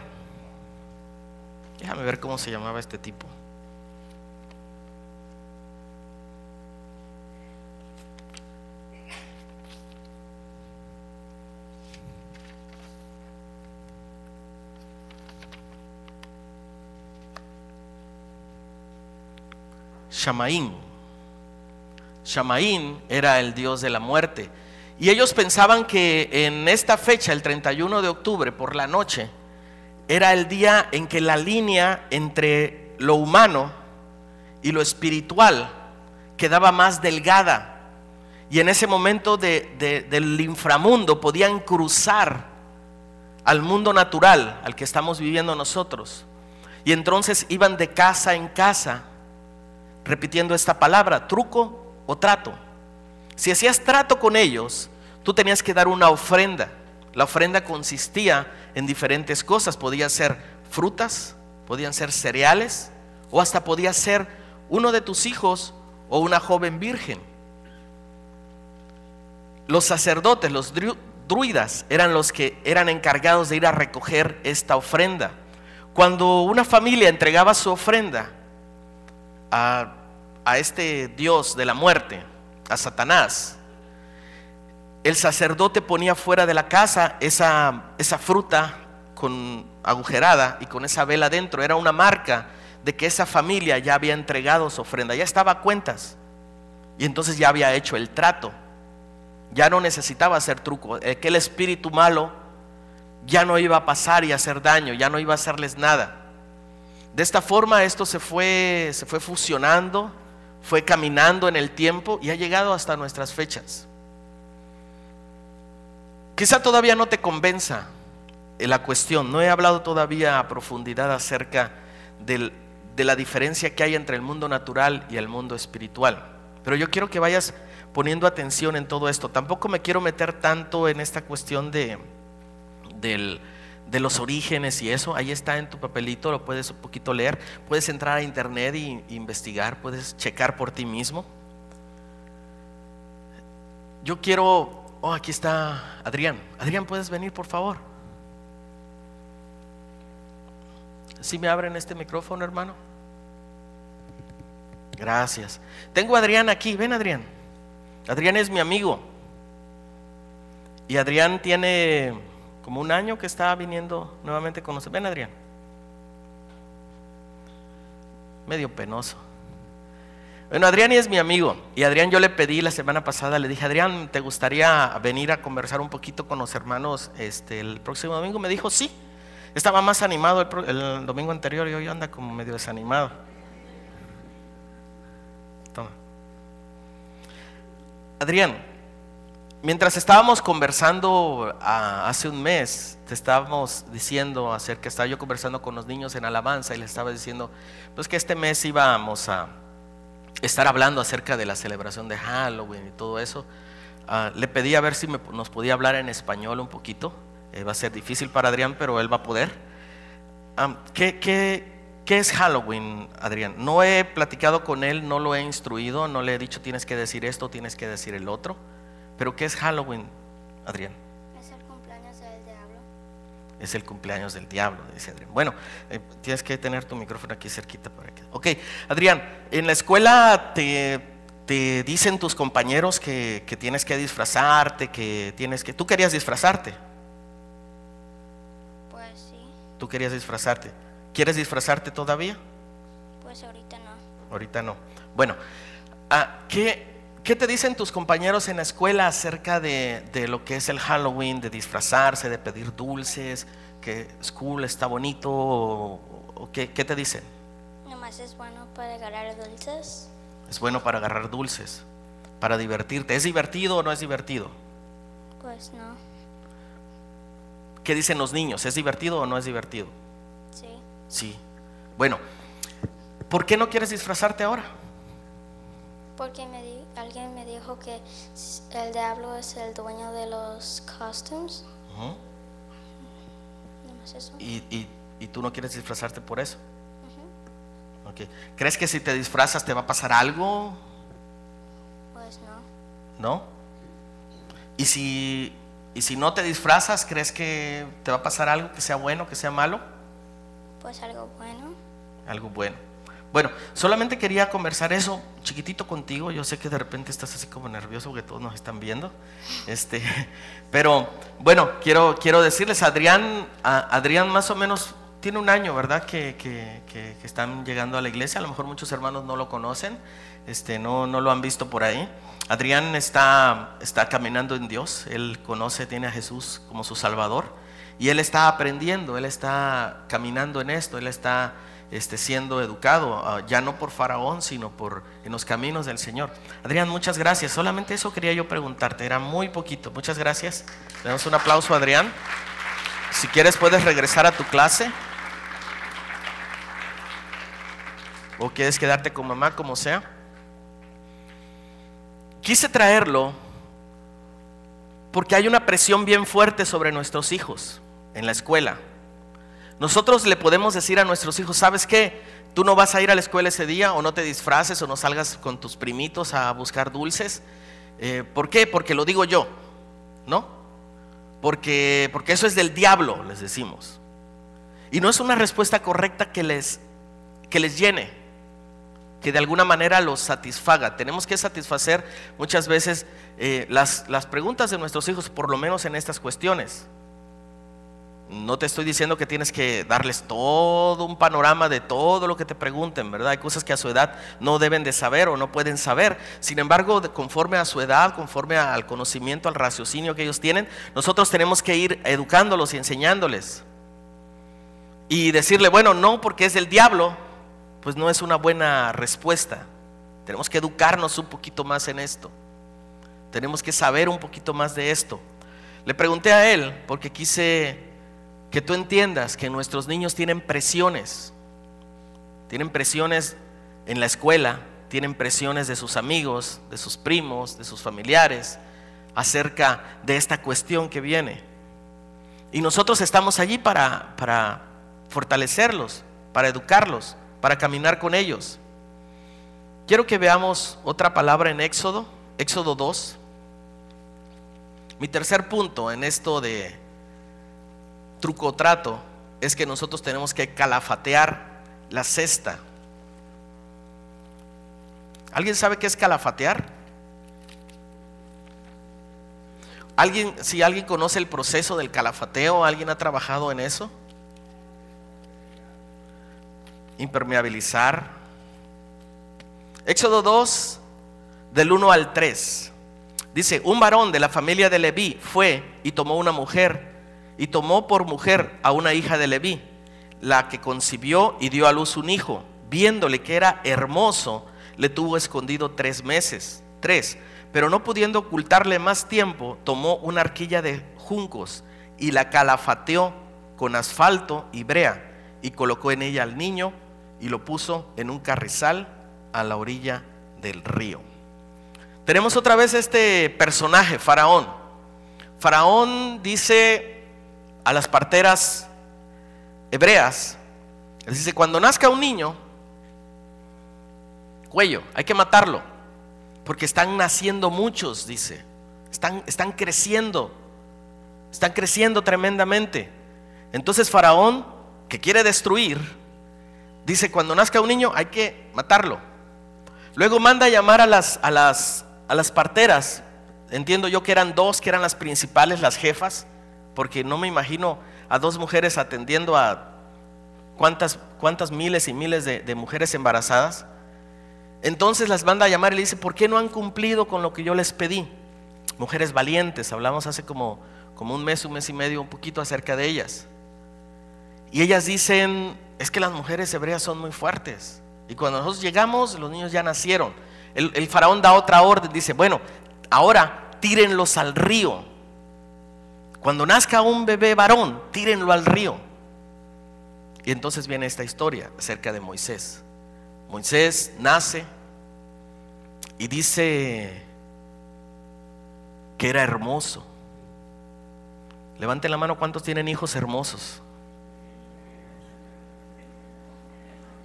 Déjame ver cómo se llamaba este tipo. Shamaín era el dios de la muerte, y ellos pensaban que en esta fecha, el 31 de octubre por la noche, era el día en que la línea entre lo humano y lo espiritual quedaba más delgada, y en ese momento del inframundo podían cruzar al mundo natural, al que estamos viviendo nosotros, y entonces iban de casa en casa repitiendo esta palabra, truco o trato. Si hacías trato con ellos, tú tenías que dar una ofrenda. La ofrenda consistía en diferentes cosas. Podía ser frutas, podían ser cereales, o hasta podía ser uno de tus hijos o una joven virgen. Los sacerdotes, los druidas eran los que eran encargados de ir a recoger esta ofrenda. Cuando una familia entregaba su ofrenda a este dios de la muerte, a Satanás, el sacerdote ponía fuera de la casa esa fruta con agujerada y con esa vela dentro. Era una marca de que esa familia ya había entregado su ofrenda, ya estaba a cuentas, y entonces ya había hecho el trato. Ya no necesitaba hacer truco. Aquel espíritu malo ya no iba a pasar y hacer daño, ya no iba a hacerles nada. De esta forma esto se fue fusionando, fue caminando en el tiempo y ha llegado hasta nuestras fechas. Quizá todavía no te convenza la cuestión. No he hablado todavía a profundidad acerca de la diferencia que hay entre el mundo natural y el mundo espiritual. Pero yo quiero que vayas poniendo atención en todo esto. Tampoco me quiero meter tanto en esta cuestión de los orígenes y eso. Ahí está en tu papelito, lo puedes un poquito leer. Puedes entrar a internet e investigar, puedes checar por ti mismo. Yo quiero... Oh, aquí está Adrián. Adrián, ¿puedes venir, por favor? ¿Sí me abren este micrófono, hermano? Gracias. Tengo a Adrián aquí. Ven, Adrián. Adrián es mi amigo. Y Adrián tiene como un año que está viniendo nuevamente con nosotros. Ven, Adrián. Medio penoso. Bueno, Adrián es mi amigo. Y Adrián, yo le pedí la semana pasada, le dije: Adrián, ¿te gustaría venir a conversar un poquito con los hermanos el próximo domingo? Me dijo sí. Estaba más animado el domingo anterior y hoy anda como medio desanimado. Toma. Adrián, mientras estábamos conversando hace un mes, te estábamos diciendo acerca, estaba yo conversando con los niños en alabanza y les estaba diciendo pues que este mes íbamos a estar hablando acerca de la celebración de Halloween y todo eso. Le pedí a ver si nos podía hablar en español un poquito. Va a ser difícil para Adrián, pero él va a poder. ¿Qué es Halloween, Adrián? No he platicado con él, no lo he instruido, no le he dicho tienes que decir esto, tienes que decir el otro. Pero ¿qué es Halloween, Adrián? Es el cumpleaños del diablo. Es el cumpleaños del diablo, dice Adrián. Bueno, tienes que tener tu micrófono aquí cerquita para que... Ok, Adrián, en la escuela te dicen tus compañeros que tienes que disfrazarte, tú querías disfrazarte. Pues sí. Tú querías disfrazarte. ¿Quieres disfrazarte todavía? Pues ahorita no. Ahorita no. Bueno, ¿qué te dicen tus compañeros en la escuela acerca de lo que es el Halloween, de disfrazarse, de pedir dulces, que school está bonito o qué te dicen? Nomás es bueno para agarrar dulces. Es bueno para agarrar dulces, para divertirte. ¿Es divertido o no es divertido? Pues no. ¿Qué dicen los niños? ¿Es divertido o no es divertido? Sí. Sí. Bueno, ¿por qué no quieres disfrazarte ahora? Porque alguien me dijo que el diablo es el dueño de los costumes. Nomás eso. ¿Y tú no quieres disfrazarte por eso? Okay. ¿Crees que si te disfrazas te va a pasar algo? Pues no. ¿No? ¿Y si no te disfrazas, crees que te va a pasar algo, que sea bueno, que sea malo? Pues algo bueno. Algo bueno. Bueno, solamente quería conversar eso chiquitito contigo. Yo sé que de repente estás así como nervioso porque todos nos están viendo. Pero bueno, quiero decirles, Adrián más o menos tiene un año, ¿verdad? Que están llegando a la iglesia. A lo mejor muchos hermanos no lo conocen, no lo han visto por ahí. Adrián está caminando en Dios. Él tiene a Jesús como su Salvador. Y él está aprendiendo, él está caminando en esto, él está siendo educado, ya no por Faraón, sino en los caminos del Señor. Adrián, muchas gracias. Solamente eso quería yo preguntarte, era muy poquito. Muchas gracias. Le damos un aplauso a Adrián. Si quieres puedes regresar a tu clase, o quieres quedarte con mamá, como sea. Quise traerlo porque hay una presión bien fuerte sobre nuestros hijos en la escuela. Nosotros le podemos decir a nuestros hijos: ¿sabes qué? Tú no vas a ir a la escuela ese día, o no te disfraces, o no salgas con tus primitos a buscar dulces. ¿Por qué? Porque lo digo yo, ¿no? porque eso es del diablo, les decimos. Y no es una respuesta correcta que les llene, que de alguna manera los satisfaga. Tenemos que satisfacer muchas veces las preguntas de nuestros hijos, por lo menos en estas cuestiones. No te estoy diciendo que tienes que darles todo un panorama de todo lo que te pregunten, ¿verdad? Hay cosas que a su edad no deben de saber o no pueden saber. Sin embargo, conforme a su edad, conforme al conocimiento, al raciocinio que ellos tienen, nosotros tenemos que ir educándolos y enseñándoles. Y decirle, bueno, no, porque es del diablo, pues no es una buena respuesta. Tenemos que educarnos un poquito más en esto. Tenemos que saber un poquito más de esto. Le pregunté a él porque quise que tú entiendas que nuestros niños tienen presiones en la escuela, tienen presiones de sus amigos, de sus primos, de sus familiares, acerca de esta cuestión que viene. Y nosotros estamos allí para fortalecerlos, para educarlos, para caminar con ellos. Quiero que veamos otra palabra en Éxodo 2. Mi tercer punto en esto de truco o trato es que nosotros tenemos que calafatear la cesta. ¿Alguien sabe qué es calafatear? Si alguien conoce el proceso del calafateo, ¿alguien ha trabajado en eso? Impermeabilizar. Éxodo 2, del 1 al 3. Dice: un varón de la familia de Leví fue y tomó una mujer, y tomó por mujer a una hija de Leví, la que concibió y dio a luz un hijo. Viéndole que era hermoso, le tuvo escondido 3 meses. Pero no pudiendo ocultarle más tiempo, tomó una arquilla de juncos y la calafateó con asfalto y brea, y colocó en ella al niño y lo puso en un carrizal a la orilla del río. Tenemos otra vez este personaje, Faraón. Faraón dice a las parteras hebreas, les dice: cuando nazca un niño, cuello, hay que matarlo, porque están naciendo muchos, dice, están creciendo tremendamente. Entonces Faraón, que quiere destruir, dice: cuando nazca un niño hay que matarlo. Luego manda a llamar a las parteras. Entiendo yo que eran 2, que eran las principales, las jefas, porque no me imagino a 2 mujeres atendiendo a cuántas miles y miles de mujeres embarazadas. Entonces las manda a llamar y le dice: ¿por qué no han cumplido con lo que yo les pedí? Mujeres valientes, hablamos hace como un mes y medio, un poquito acerca de ellas. Y ellas dicen: es que las mujeres hebreas son muy fuertes, y cuando nosotros llegamos los niños ya nacieron. El faraón da otra orden, dice: bueno, ahora tírenlos al río. Cuando nazca un bebé varón, tírenlo al río. Y entonces viene esta historia acerca de Moisés. Moisés nace y dice que era hermoso. Levanten la mano, ¿cuántos tienen hijos hermosos?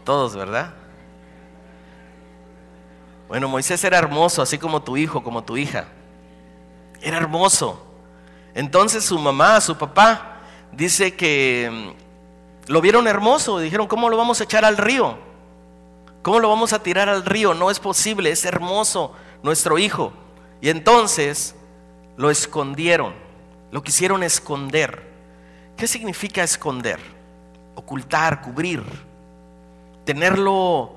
Todos, ¿verdad? Bueno, Moisés era hermoso, así como tu hijo, como tu hija. Era hermoso. Entonces su mamá, su papá, dice que lo vieron hermoso y dijeron: ¿cómo lo vamos a echar al río? ¿Cómo lo vamos a tirar al río? No es posible, es hermoso nuestro hijo. Y entonces lo escondieron, lo quisieron esconder. ¿Qué significa esconder? Ocultar, cubrir, tenerlo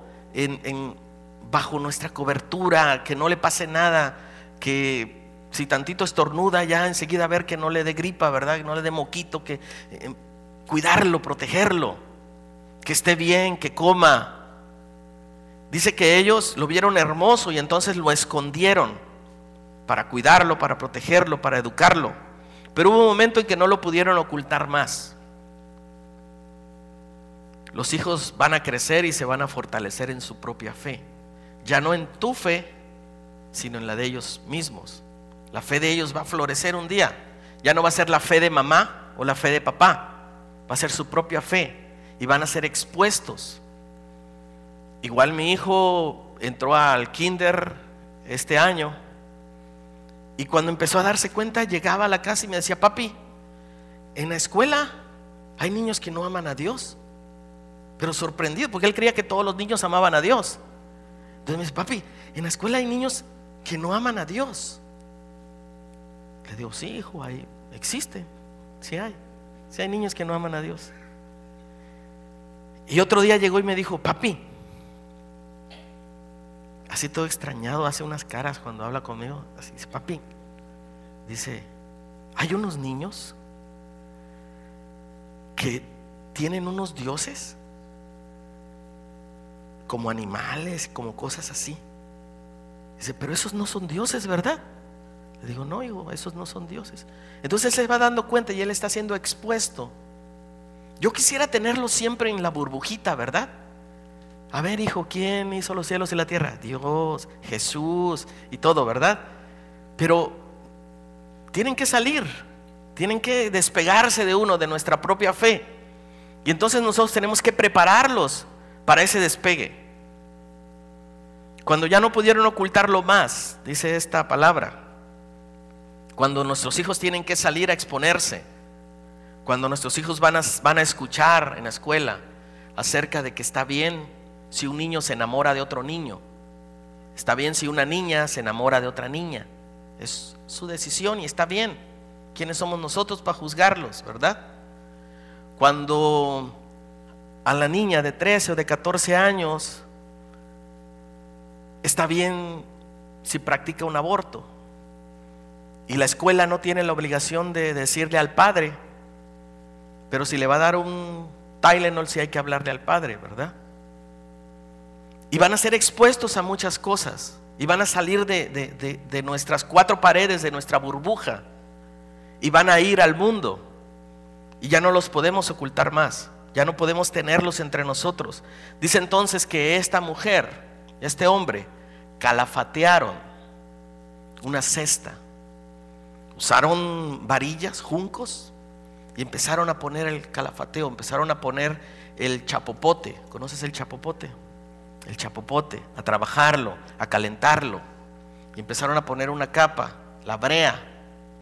bajo nuestra cobertura, que no le pase nada, que si tantito estornuda ya enseguida ver que no le dé gripa, ¿verdad? Que no le dé moquito, que cuidarlo, protegerlo, que esté bien, que coma. Dice que ellos lo vieron hermoso y entonces lo escondieron para cuidarlo, para protegerlo, para educarlo. Pero hubo un momento en que no lo pudieron ocultar más. Los hijos van a crecer y se van a fortalecer en su propia fe. Ya no en tu fe, sino en la de ellos mismos. La fe de ellos va a florecer un día. Ya no va a ser la fe de mamá o la fe de papá, va a ser su propia fe y van a ser expuestos. Igual mi hijo entró al kinder este año y cuando empezó a darse cuenta llegaba a la casa y me decía: papi, en la escuela hay niños que no aman a Dios. Pero sorprendido, porque él creía que todos los niños amaban a Dios. Entonces me dice, papi, en la escuela hay niños que no aman a Dios. Le digo, sí, hijo, ahí existe. Sí hay niños que no aman a Dios. Y otro día llegó y me dijo, papi, así todo extrañado, hace unas caras cuando habla conmigo. Así dice, papi, dice, hay unos niños que tienen unos dioses como animales, como cosas así. Dice, pero esos no son dioses, ¿verdad? Le digo, no, hijo, esos no son dioses. Entonces él se va dando cuenta y él está siendo expuesto. Yo quisiera tenerlo siempre en la burbujita, ¿verdad? A ver, hijo, ¿quién hizo los cielos y la tierra? Dios, Jesús y todo, ¿verdad? Pero tienen que salir, tienen que despegarse de uno, de nuestra propia fe. Y entonces nosotros tenemos que prepararlos para ese despegue. Cuando ya no pudieron ocultarlo más, dice esta palabra, cuando nuestros hijos tienen que salir a exponerse, cuando nuestros hijos van a escuchar en la escuela acerca de que está bien si un niño se enamora de otro niño, está bien si una niña se enamora de otra niña, es su decisión y está bien. ¿Quiénes somos nosotros para juzgarlos, verdad? Cuando a la niña de 13 o de 14 años está bien si practica un aborto, y la escuela no tiene la obligación de decirle al padre, pero si le va a dar un Tylenol, sí hay que hablarle al padre, ¿verdad? Y van a ser expuestos a muchas cosas, y van a salir de nuestras cuatro paredes, de nuestra burbuja, y van a ir al mundo, y ya no los podemos ocultar más, ya no podemos tenerlos entre nosotros. Dice entonces que esta mujer, este hombre, calafatearon una cesta, usaron varillas, juncos, y empezaron a poner el calafateo, empezaron a poner el chapopote. ¿Conoces el chapopote? El chapopote, a trabajarlo, a calentarlo, y empezaron a poner una capa, la brea,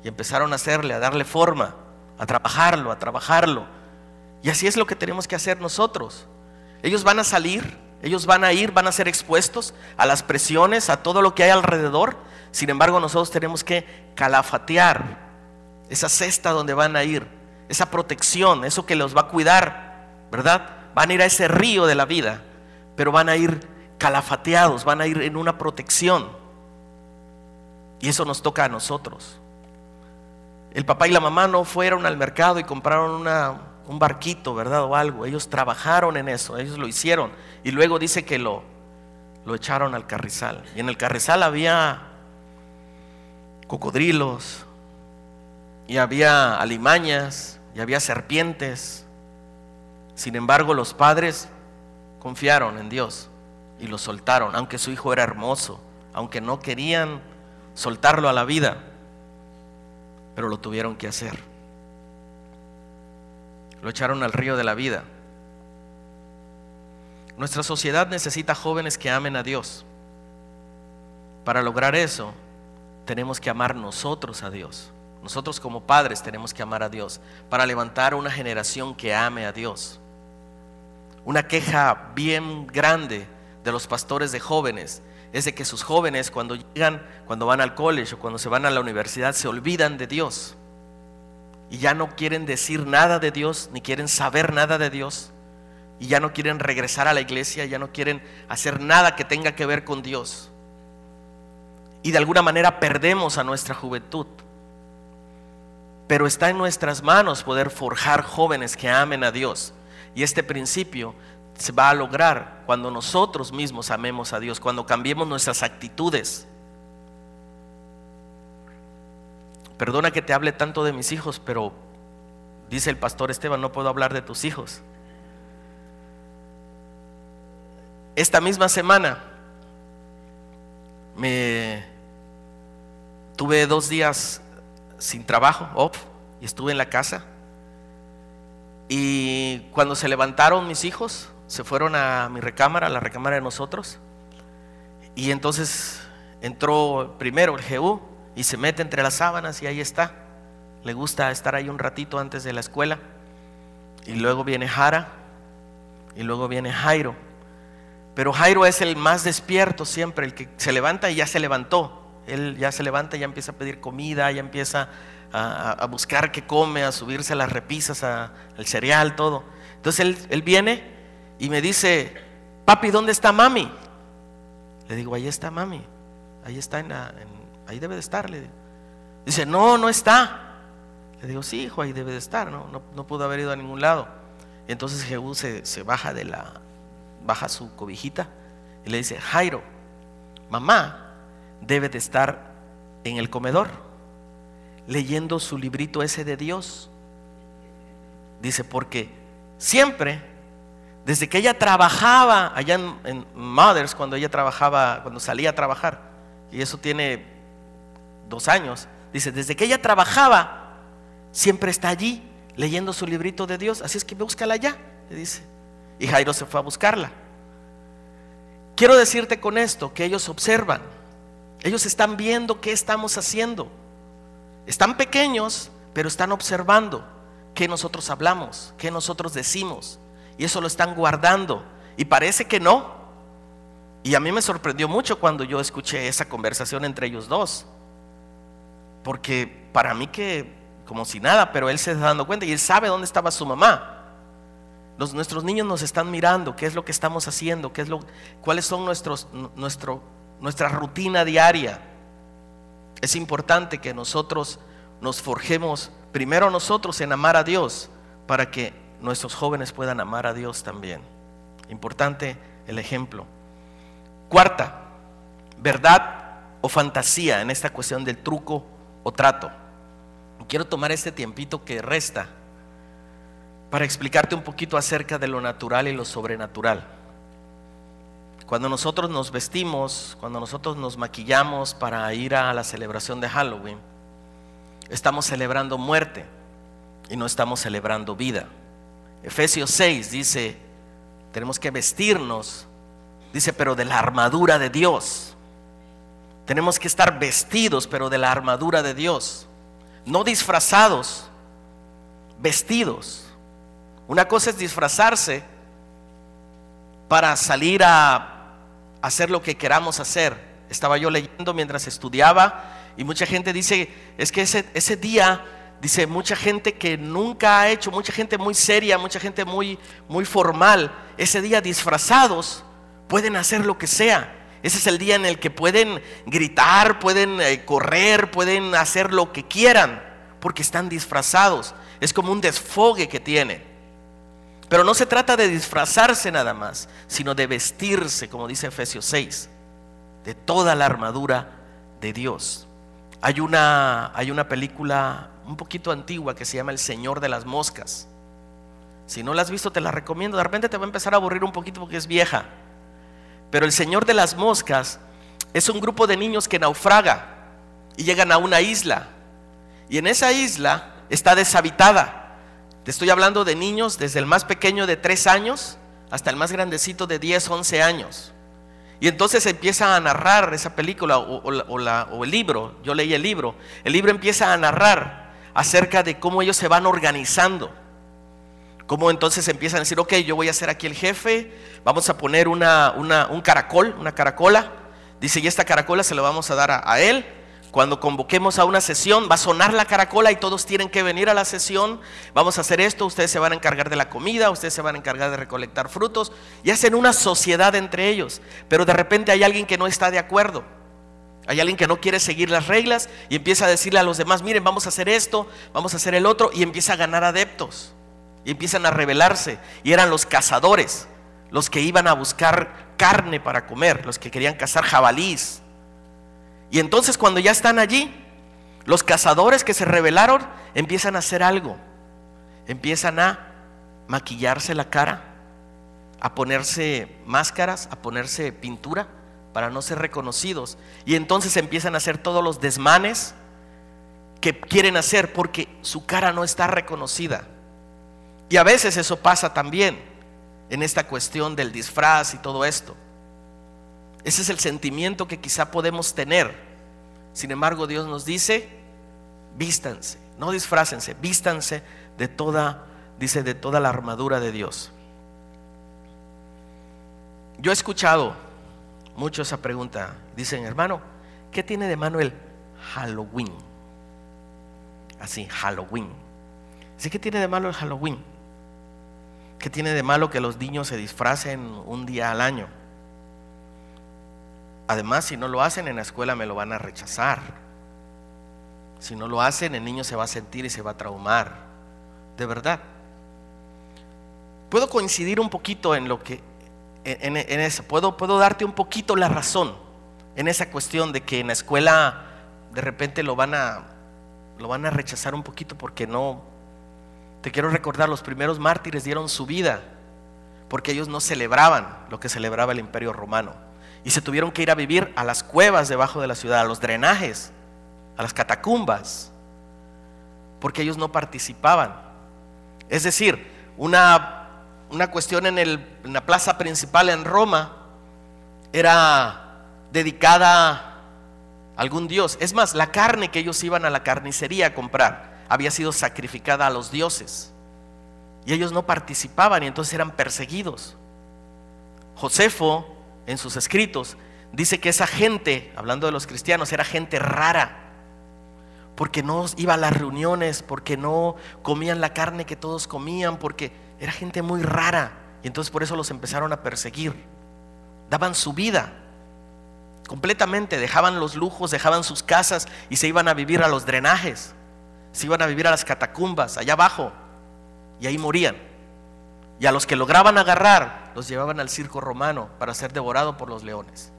y empezaron a hacerle, a darle forma, a trabajarlo. Y así es lo que tenemos que hacer nosotros. Ellos van a salir, ellos van a ir, van a ser expuestos a las presiones, a todo lo que hay alrededor. Sin embargo, nosotros tenemos que calafatear esa cesta donde van a ir, esa protección, eso que los va a cuidar, ¿verdad? Van a ir a ese río de la vida, pero van a ir calafateados, van a ir en una protección. Y eso nos toca a nosotros. El papá y la mamá no fueron al mercado y compraron un barquito, ¿verdad? O algo. Ellos trabajaron en eso, ellos lo hicieron. Y luego dice que lo echaron al carrizal. Y en el carrizal había cocodrilos, y había alimañas, y había serpientes. Sin embargo, los padres confiaron en Dios y lo soltaron, aunque su hijo era hermoso, aunque no querían soltarlo a la vida, pero lo tuvieron que hacer. Lo echaron al río de la vida. Nuestra sociedad necesita jóvenes que amen a Dios. Para lograr eso, tenemos que amar nosotros a Dios. Nosotros como padres tenemos que amar a Dios para levantar una generación que ame a Dios. Una queja bien grande de los pastores de jóvenes es de que sus jóvenes cuando llegan, cuando van al college o cuando se van a la universidad, se olvidan de Dios y ya no quieren decir nada de Dios, ni quieren saber nada de Dios, y ya no quieren regresar a la iglesia, ya no quieren hacer nada que tenga que ver con Dios. Y de alguna manera perdemos a nuestra juventud. Pero está en nuestras manos poder forjar jóvenes que amen a Dios. Y este principio se va a lograr cuando nosotros mismos amemos a Dios, cuando cambiemos nuestras actitudes. Perdona que te hable tanto de mis hijos, pero dice el pastor Esteban, no puedo hablar de tus hijos. Esta misma semana tuve 2 días sin trabajo, off, y estuve en la casa. Y cuando se levantaron mis hijos, se fueron a mi recámara, a la recámara de nosotros. Y entonces entró primero el Jehú y se mete entre las sábanas y ahí está, le gusta estar ahí un ratito antes de la escuela. Y luego viene Jara, y luego viene Jairo. Pero Jairo es el más despierto siempre, el que se levanta y ya se levantó. Él ya se levanta, ya empieza a pedir comida, ya empieza a buscar qué come, a subirse a las repisas, al cereal, todo. Entonces él viene y me dice: papi, ¿dónde está mami? Le digo: ahí está mami, ahí está, ahí debe de estar, le digo. Dice: no está. Le digo: sí, hijo, ahí debe de estar, no pudo haber ido a ningún lado. Y entonces Jehú se baja baja su cobijita y le dice: Jairo, mamá debe de estar en el comedor leyendo su librito ese de Dios. Dice: porque siempre, desde que ella trabajaba allá en Mothers, cuando ella trabajaba, cuando salía a trabajar, y eso tiene 2 años, dice: desde que ella trabajaba, siempre está allí leyendo su librito de Dios, así es que búscala allá, le dice. Y Jairo se fue a buscarla. Quiero decirte con esto que ellos observan, ellos están viendo qué estamos haciendo. Están pequeños, pero están observando qué nosotros hablamos, qué nosotros decimos, y eso lo están guardando. Y parece que no. Y a mí me sorprendió mucho cuando yo escuché esa conversación entre ellos dos, porque para mí que como si nada, pero él se está dando cuenta y él sabe dónde estaba su mamá. Nuestros niños nos están mirando, qué es lo que estamos haciendo, cuáles son nuestra rutina diaria. Es importante que nosotros nos forjemos primero nosotros en amar a Dios, para que nuestros jóvenes puedan amar a Dios también. Importante el ejemplo. Cuarta, verdad o fantasía en esta cuestión del truco o trato. Quiero tomar este tiempito que resta para explicarte un poquito acerca de lo natural y lo sobrenatural. Cuando nosotros nos vestimos, cuando nosotros nos maquillamos para ir a la celebración de Halloween, estamos celebrando muerte y no estamos celebrando vida. Efesios 6 dice: tenemos que vestirnos, dice, pero de la armadura de Dios. Tenemos que estar vestidos, pero de la armadura de Dios. No disfrazados, vestidos. Una cosa es disfrazarse para salir a hacer lo que queramos hacer. Estaba yo leyendo mientras estudiaba y mucha gente dice: es que ese día, dice, mucha gente que nunca ha hecho, mucha gente muy seria, mucha gente muy formal, ese día disfrazados pueden hacer lo que sea. Ese es el día en el que pueden gritar, pueden correr, pueden hacer lo que quieran, porque están disfrazados. Es como un desfogue que tienen. Pero no se trata de disfrazarse nada más, sino de vestirse, como dice Efesios 6, de toda la armadura de Dios. Hay una película un poquito antigua que se llama El Señor de las Moscas. Si no la has visto, te la recomiendo. De repente te va a empezar a aburrir un poquito porque es vieja. Pero El Señor de las Moscas es un grupo de niños que naufraga y llegan a una isla. Y en esa isla está deshabitada. Te estoy hablando de niños desde el más pequeño de 3 años hasta el más grandecito de 10, 11 años. Y entonces empieza a narrar esa película o el libro. Yo leí el libro. El libro empieza a narrar acerca de cómo ellos se van organizando. Cómo entonces empiezan a decir: ok, yo voy a ser aquí el jefe, vamos a poner un caracol, una caracola. Dice: y esta caracola se la vamos a dar a él. Cuando convoquemos a una sesión, va a sonar la caracola y todos tienen que venir a la sesión. Vamos a hacer esto, ustedes se van a encargar de la comida, ustedes se van a encargar de recolectar frutos. Y hacen una sociedad entre ellos. Pero de repente hay alguien que no está de acuerdo. Hay alguien que no quiere seguir las reglas y empieza a decirle a los demás: miren, vamos a hacer esto, vamos a hacer el otro. Y empieza a ganar adeptos. Y empiezan a rebelarse. Y eran los cazadores, los que iban a buscar carne para comer, los que querían cazar jabalís. Y entonces cuando ya están allí, los cazadores que se rebelaron empiezan a hacer algo. Empiezan a maquillarse la cara, a ponerse máscaras, a ponerse pintura para no ser reconocidos. Y entonces empiezan a hacer todos los desmanes que quieren hacer porque su cara no está reconocida. Y a veces eso pasa también en esta cuestión del disfraz y todo esto. Ese es el sentimiento que quizá podemos tener. Sin embargo, Dios nos dice: vístanse, No disfrácense, vístanse de toda, dice, de toda la armadura de Dios. Yo he escuchado mucho esa pregunta. Dicen, hermano, ¿qué tiene de malo el Halloween? Así, Halloween. ¿Sí? ¿Qué tiene de malo el Halloween? ¿Qué tiene de malo que los niños se disfracen un día al año? Además, si no lo hacen en la escuela me lo van a rechazar. Si no lo hacen, el niño se va a sentir y se va a traumar. De verdad. Puedo coincidir un poquito en lo que en eso. Puedo darte un poquito la razón en esa cuestión de que en la escuela de repente lo van a rechazar un poquito, porque no. Te quiero recordar, los primeros mártires dieron su vida porque ellos no celebraban lo que celebraba el Imperio Romano, y se tuvieron que ir a vivir a las cuevas debajo de la ciudad, a los drenajes, a las catacumbas, porque ellos no participaban. Es decir, una cuestión en la plaza principal en Roma era dedicada a algún dios. Es más, la carne que ellos iban a la carnicería a comprar había sido sacrificada a los dioses, y ellos no participaban, y entonces eran perseguidos. Josefo, en sus escritos, dice que esa gente, hablando de los cristianos, era gente rara, porque no iba a las reuniones, porque no comían la carne que todos comían, porque era gente muy rara, y entonces por eso los empezaron a perseguir. Daban su vida completamente, dejaban los lujos, dejaban sus casas y se iban a vivir a los drenajes, se iban a vivir a las catacumbas, allá abajo, y ahí morían. Y a los que lograban agarrar, los llevaban al circo romano para ser devorado por los leones.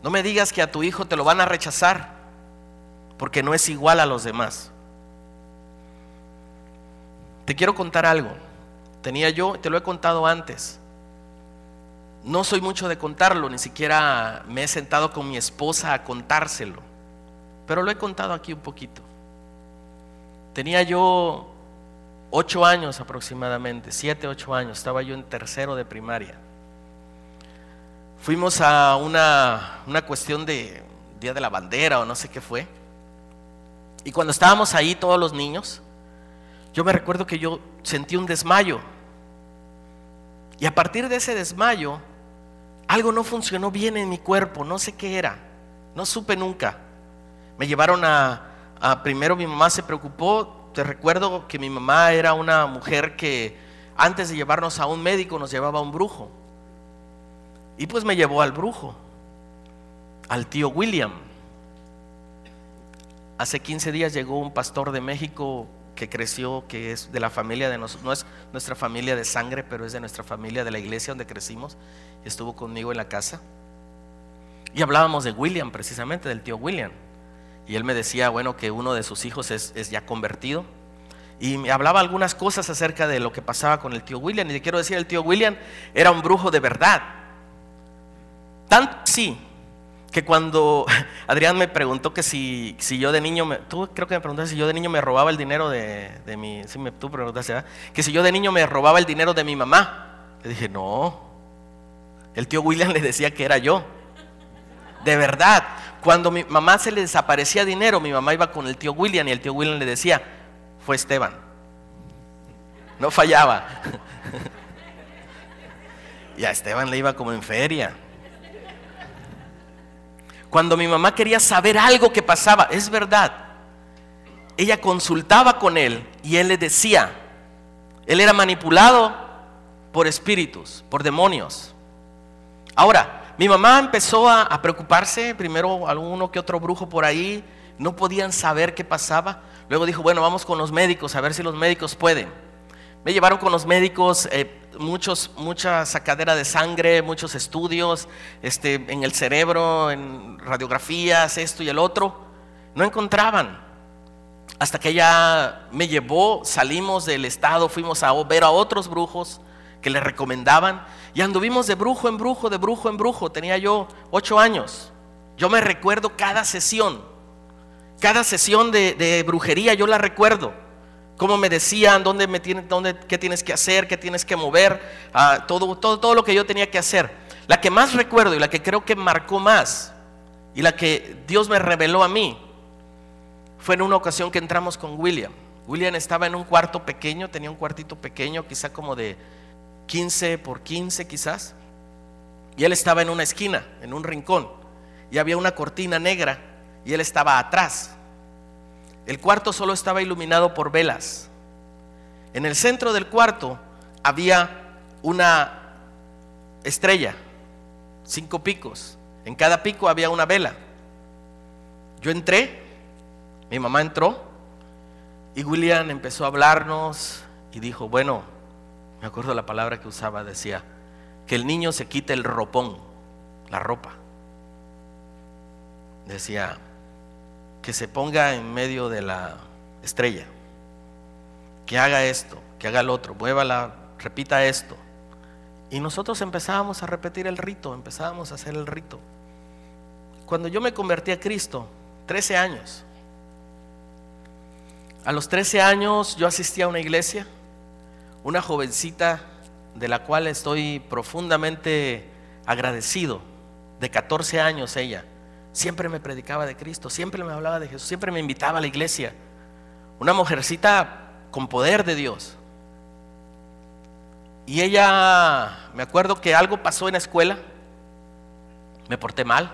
No me digas que a tu hijo te lo van a rechazar porque no es igual a los demás. Te quiero contar algo. Tenía yo, te lo he contado antes. No soy mucho de contarlo, ni siquiera me he sentado con mi esposa a contárselo, pero lo he contado aquí un poquito. Tenía yo 8 años aproximadamente, 7, 8 años, estaba yo en tercero de primaria. Fuimos a una cuestión de Día de la Bandera o no sé qué fue. Y cuando estábamos ahí todos los niños, yo me recuerdo que yo sentí un desmayo. Y a partir de ese desmayo, algo no funcionó bien en mi cuerpo, no sé qué era, no supe nunca. Me llevaron primero mi mamá se preocupó. Te recuerdo que mi mamá era una mujer que antes de llevarnos a un médico nos llevaba a un brujo. Y pues me llevó al brujo, al tío William. Hace 15 días llegó un pastor de México que creció, que es de la familia de nosotros, no es nuestra familia de sangre, pero es de nuestra familia de la iglesia donde crecimos. Estuvo conmigo en la casa y hablábamos de William, precisamente del tío William. Y él me decía, bueno, que uno de sus hijos es ya convertido, y me hablaba algunas cosas acerca de lo que pasaba con el tío William. Y te quiero decir, el tío William era un brujo de verdad. Tanto sí que cuando Adrián me preguntó que si yo de niño, tú creo que me preguntaste si yo de niño me robaba el dinero de mi, sí, tú preguntaste, ¿verdad? Que si yo de niño me robaba el dinero de mi mamá. Le dije, no, el tío William le decía que era yo. De verdad, cuando mi mamá se le desaparecía dinero, mi mamá iba con el tío William y el tío William le decía, fue Esteban. No fallaba. Y a Esteban le iba como en feria. Cuando mi mamá quería saber algo que pasaba, es verdad, ella consultaba con él y él le decía. Él era manipulado por espíritus, por demonios. Ahora, mi mamá empezó a preocuparse. Primero alguno que otro brujo por ahí, no podían saber qué pasaba. Luego dijo, bueno, vamos con los médicos, a ver si los médicos pueden. Me llevaron con los médicos, mucha sacadera de sangre, muchos estudios en el cerebro, en radiografías, esto y el otro. No encontraban. Hasta que ella me llevó, salimos del estado, fuimos a ver a otros brujos que le recomendaban, y anduvimos de brujo en brujo, de brujo en brujo. Tenía yo 8 años. Yo me recuerdo cada sesión de brujería, yo la recuerdo. Cómo me decían, qué tienes que hacer, qué tienes que mover, todo lo que yo tenía que hacer. La que más recuerdo y la que creo que marcó más, y la que Dios me reveló a mí, fue en una ocasión que entramos con William. William estaba en un cuarto pequeño, tenía un cuartito pequeño, quizá como de 15 por 15 quizás. Y él estaba en una esquina, en un rincón, y había una cortina negra y él estaba atrás. El cuarto solo estaba iluminado por velas. En el centro del cuarto había una estrella, 5 picos. En cada pico había una vela. Yo entré, mi mamá entró y William empezó a hablarnos y dijo, bueno, me acuerdo la palabra que usaba, decía, que el niño se quite el ropón, la ropa. Decía, que se ponga en medio de la estrella, que haga esto, que haga el otro, muévala, repita esto. Y nosotros empezábamos a repetir el rito, empezábamos a hacer el rito. Cuando yo me convertí a Cristo, 13 años. A los 13 años yo asistí a una iglesia, una jovencita de la cual estoy profundamente agradecido, de 14 años ella, siempre me predicaba de Cristo, siempre me hablaba de Jesús, siempre me invitaba a la iglesia. Una mujercita con poder de Dios. Y ella, me acuerdo que algo pasó en la escuela, me porté mal.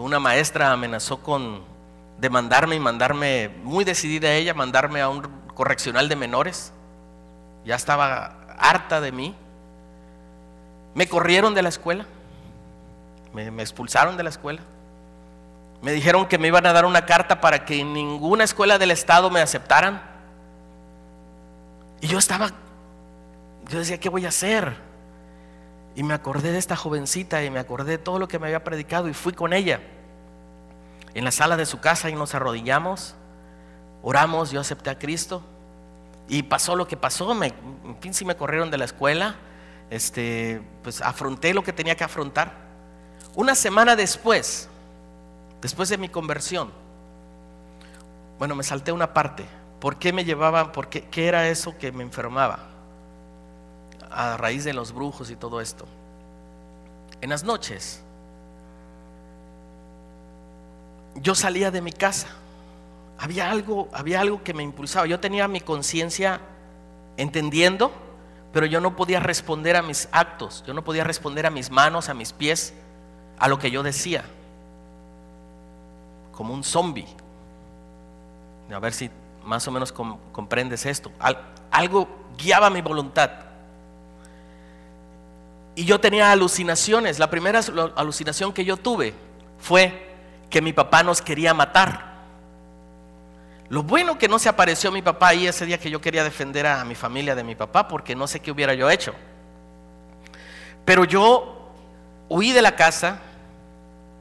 Una maestra amenazó con demandarme y mandarme, muy decidida ella, mandarme a un correccional de menores. Ya estaba harta de mí. Me corrieron de la escuela, me expulsaron de la escuela. Me dijeron que me iban a dar una carta para que en ninguna escuela del estado me aceptaran. Y yo decía, ¿qué voy a hacer? Y me acordé de esta jovencita y me acordé de todo lo que me había predicado y fui con ella en la sala de su casa y nos arrodillamos, oramos, yo acepté a Cristo y pasó lo que pasó. En fin, sí me corrieron de la escuela. Pues afronté lo que tenía que afrontar. Una semana después de mi conversión, bueno, me salté una parte. ¿Por qué me llevaban? ¿Qué era eso que me enfermaba? A raíz de los brujos y todo esto. En las noches yo salía de mi casa. Había algo que me impulsaba. Yo tenía mi conciencia entendiendo, pero yo no podía responder a mis actos. Yo no podía responder a mis manos, a mis pies, a lo que yo decía. Como un zombie. A ver si más o menos comprendes esto. Algo guiaba mi voluntad. Y yo tenía alucinaciones. La primera alucinación que yo tuve fue que mi papá nos quería matar. Lo bueno que no se apareció mi papá ahí ese día que yo quería defender a mi familia de mi papá, porque no sé qué hubiera yo hecho. Pero yo huí de la casa.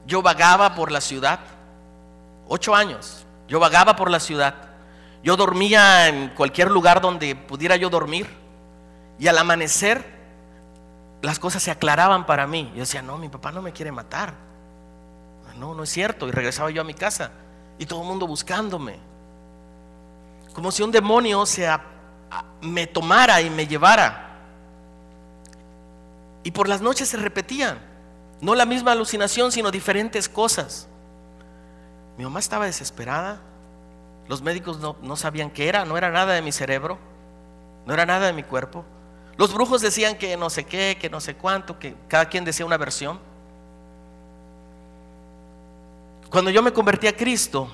Yo vagaba por la ciudad. 8 años. Yo vagaba por la ciudad. Yo dormía en cualquier lugar donde pudiera yo dormir. Y al amanecer las cosas se aclaraban para mí. Yo decía, no, mi papá no me quiere matar. No es cierto. Y regresaba yo a mi casa y todo el mundo buscándome, como si un demonio me tomara y me llevara. Y por las noches se repetían, no la misma alucinación, sino diferentes cosas. Mi mamá estaba desesperada. Los médicos no sabían qué era. No era nada de mi cerebro, no era nada de mi cuerpo. Los brujos decían que no sé qué, que no sé cuánto, que cada quien decía una versión. Cuando yo me convertí a Cristo,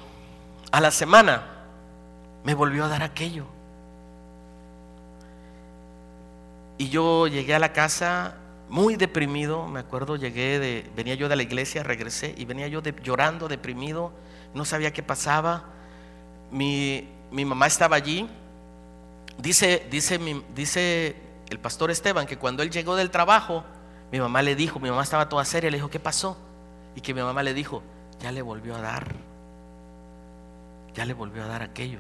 a la semana me volvió a dar aquello. Y yo llegué a la casa muy deprimido. Me acuerdo, venía yo de la iglesia, regresé y venía yo llorando, deprimido. No sabía qué pasaba. Mi mamá estaba allí. Dice el pastor Esteban que cuando él llegó del trabajo, mi mamá estaba toda seria, le dijo, ¿qué pasó? Y que mi mamá le dijo, ya le volvió a dar aquello.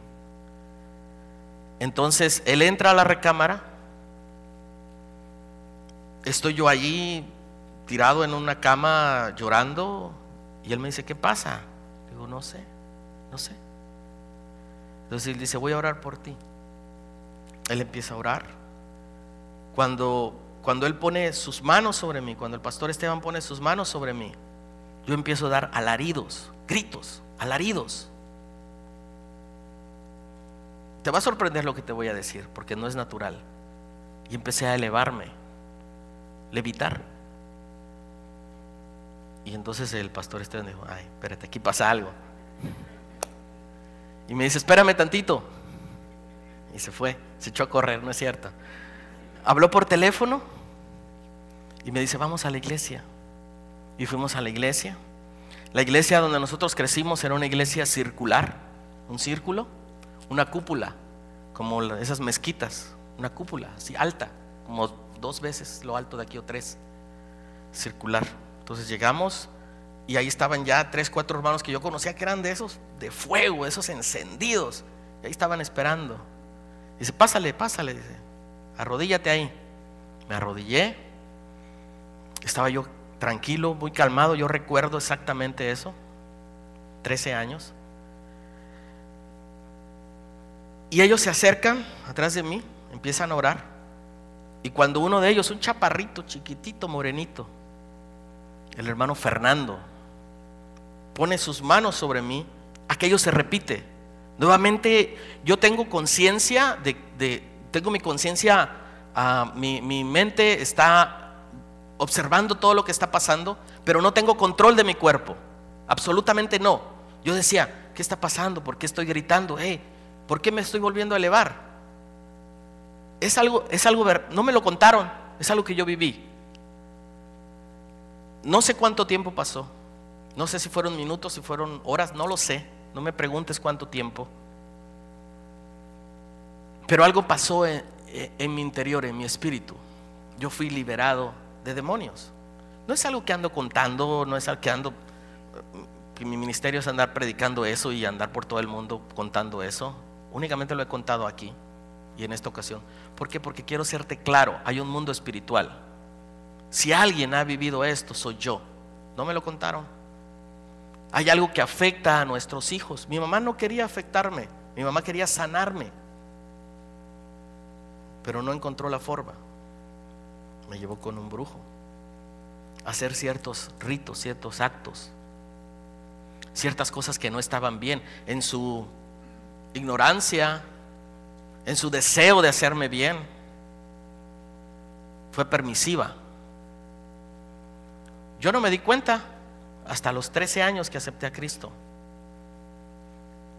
Entonces él entra a la recámara. Estoy yo allí tirado en una cama llorando y él me dice, ¿qué pasa? Digo, no sé. Entonces él dice, voy a orar por ti. Él empieza a orar. Cuando él pone sus manos sobre mí, cuando el pastor Esteban pone sus manos sobre mí, yo empiezo a dar alaridos, gritos. alaridos. Te va a sorprender lo que te voy a decir, porque no es natural. Y empecé a elevarme, levitar. Y entonces el pastor Esteban dijo: ay, espérate, aquí pasa algo. Y me dice: espérame tantito. Y se fue, se echó a correr, no es cierto. Habló por teléfono y me dice: vamos a la iglesia. Y fuimos a la iglesia. La iglesia donde nosotros crecimos era una iglesia circular, un círculo, una cúpula, como esas mezquitas, una cúpula así alta, como 2 veces lo alto de aquí o 3, circular. Entonces llegamos y ahí estaban ya 3, 4 hermanos que yo conocía, que eran de esos de fuego, esos encendidos, y ahí estaban esperando. Dice: pásale, pásale, dice, arrodíllate ahí. Me arrodillé, estaba yo tranquilo, muy calmado. Yo recuerdo exactamente eso, 13 años. Y ellos se acercan atrás de mí, empiezan a orar. Y cuando uno de ellos, un chaparrito, chiquitito, morenito, el hermano Fernando, pone sus manos sobre mí, aquello se repite. Nuevamente yo tengo conciencia tengo mi conciencia, mi mente está observando todo lo que está pasando, pero no tengo control de mi cuerpo, absolutamente no. Yo decía: ¿qué está pasando? ¿Por qué estoy gritando? ¿Por qué me estoy volviendo a elevar? Es algo, no me lo contaron, es algo que yo viví. No sé cuánto tiempo pasó, no sé si fueron minutos, si fueron horas, no lo sé, no me preguntes cuánto tiempo. Pero algo pasó en mi interior, en mi espíritu. Yo fui liberado de demonios. No es algo que ando contando, no es algo que mi ministerio es andar predicando eso y andar por todo el mundo contando eso. Únicamente lo he contado aquí y en esta ocasión. ¿Por qué? Porque quiero serte claro, hay un mundo espiritual. Si alguien ha vivido esto, soy yo. No me lo contaron. Hay algo que afecta a nuestros hijos. Mi mamá no quería afectarme, mi mamá quería sanarme, pero no encontró la forma. Me llevó con un brujo a hacer ciertos ritos, ciertos actos, ciertas cosas que no estaban bien. En su ignorancia, en su deseo de hacerme bien, fue permisiva. Yo no me di cuenta hasta los 13 años que acepté a Cristo.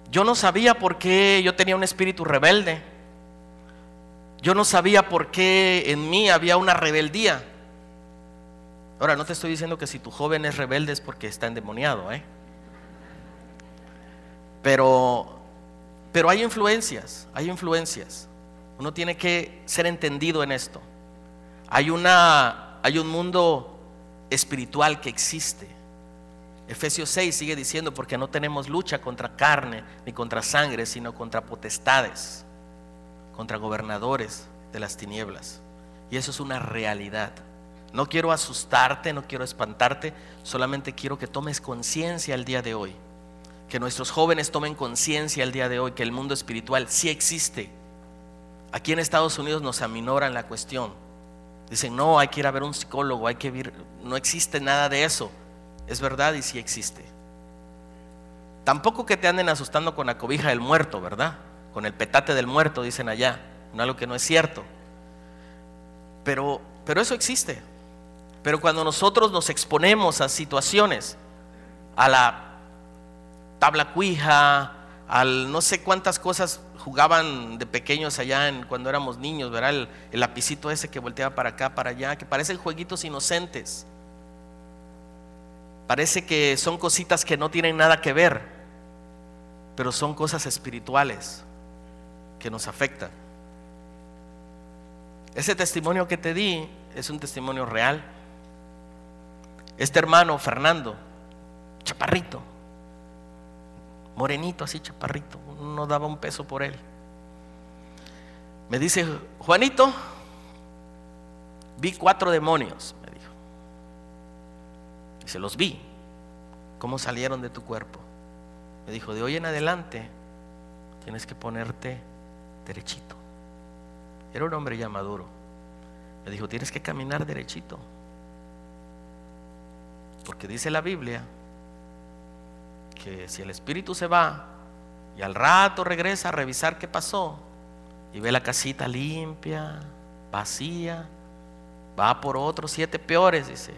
Yo no sabía por qué yo tenía un espíritu rebelde. Yo no sabía por qué en mí había una rebeldía. Ahora, no te estoy diciendo que si tu joven es rebelde es porque está endemoniado, Pero hay influencias, hay influencias. Uno tiene que ser entendido en esto. Hay un mundo espiritual que existe. Efesios 6 sigue diciendo: porque no tenemos lucha contra carne ni contra sangre, sino contra potestades, contra gobernadores de las tinieblas. Y eso es una realidad. No quiero asustarte, no quiero espantarte, solamente quiero que tomes conciencia el día de hoy, que nuestros jóvenes tomen conciencia el día de hoy que el mundo espiritual sí existe. Aquí en Estados Unidos nos aminoran la cuestión. Dicen: no, hay que ir a ver un psicólogo, hay que ver. No existe nada de eso. Es verdad, y sí existe. Tampoco que te anden asustando con la cobija del muerto, ¿verdad? Con el petate del muerto, dicen allá, algo que no es cierto. Pero eso existe. Pero cuando nosotros nos exponemos a situaciones, a la tabla cuija, al no sé cuántas cosas jugaban de pequeños allá cuando éramos niños, ¿verdad? El lapicito ese que volteaba para acá, para allá, que parecen jueguitos inocentes. Parece que son cositas que no tienen nada que ver, pero son cosas espirituales que nos afectan. Ese testimonio que te di es un testimonio real. Este hermano Fernando, chaparrito, morenito así, chaparrito, no daba un peso por él. Me dice: Juanito, vi 4 demonios, me dijo. Y se los vi, cómo salieron de tu cuerpo. Me dijo: de hoy en adelante tienes que ponerte derechito. Era un hombre ya maduro. Me dijo: tienes que caminar derechito, porque dice la Biblia Porque si el espíritu se va y al rato regresa a revisar qué pasó y ve la casita limpia, vacía, va por otros 7 peores, dice.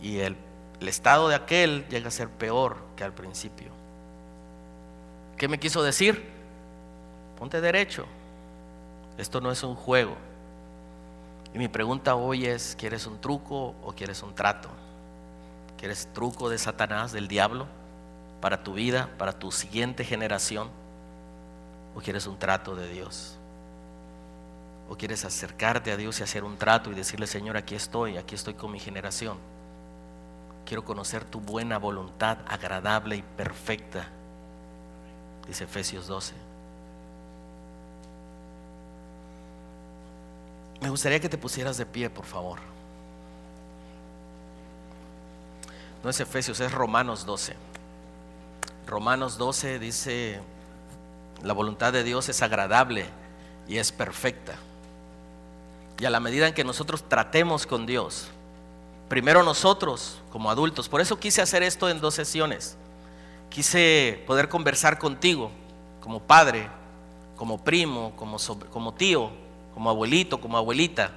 Y el estado de aquel llega a ser peor que al principio. ¿Qué me quiso decir? Ponte derecho. Esto no es un juego. Y mi pregunta hoy es: ¿quieres un truco o quieres un trato? ¿Quieres truco de Satanás, del diablo, para tu vida, para tu siguiente generación? ¿O quieres un trato de Dios? ¿O quieres acercarte a Dios y hacer un trato y decirle: Señor, aquí estoy con mi generación? Quiero conocer tu buena voluntad, agradable y perfecta, dice Efesios 12. Me gustaría que te pusieras de pie, por favor. No es Efesios, es Romanos 12. Romanos 12 dice: la voluntad de Dios es agradable y es perfecta. Y a la medida en que nosotros tratemos con Dios, primero nosotros como adultos, por eso quise hacer esto en 2 sesiones. Quise poder conversar contigo como padre, como primo, como tío, como abuelito, como abuelita,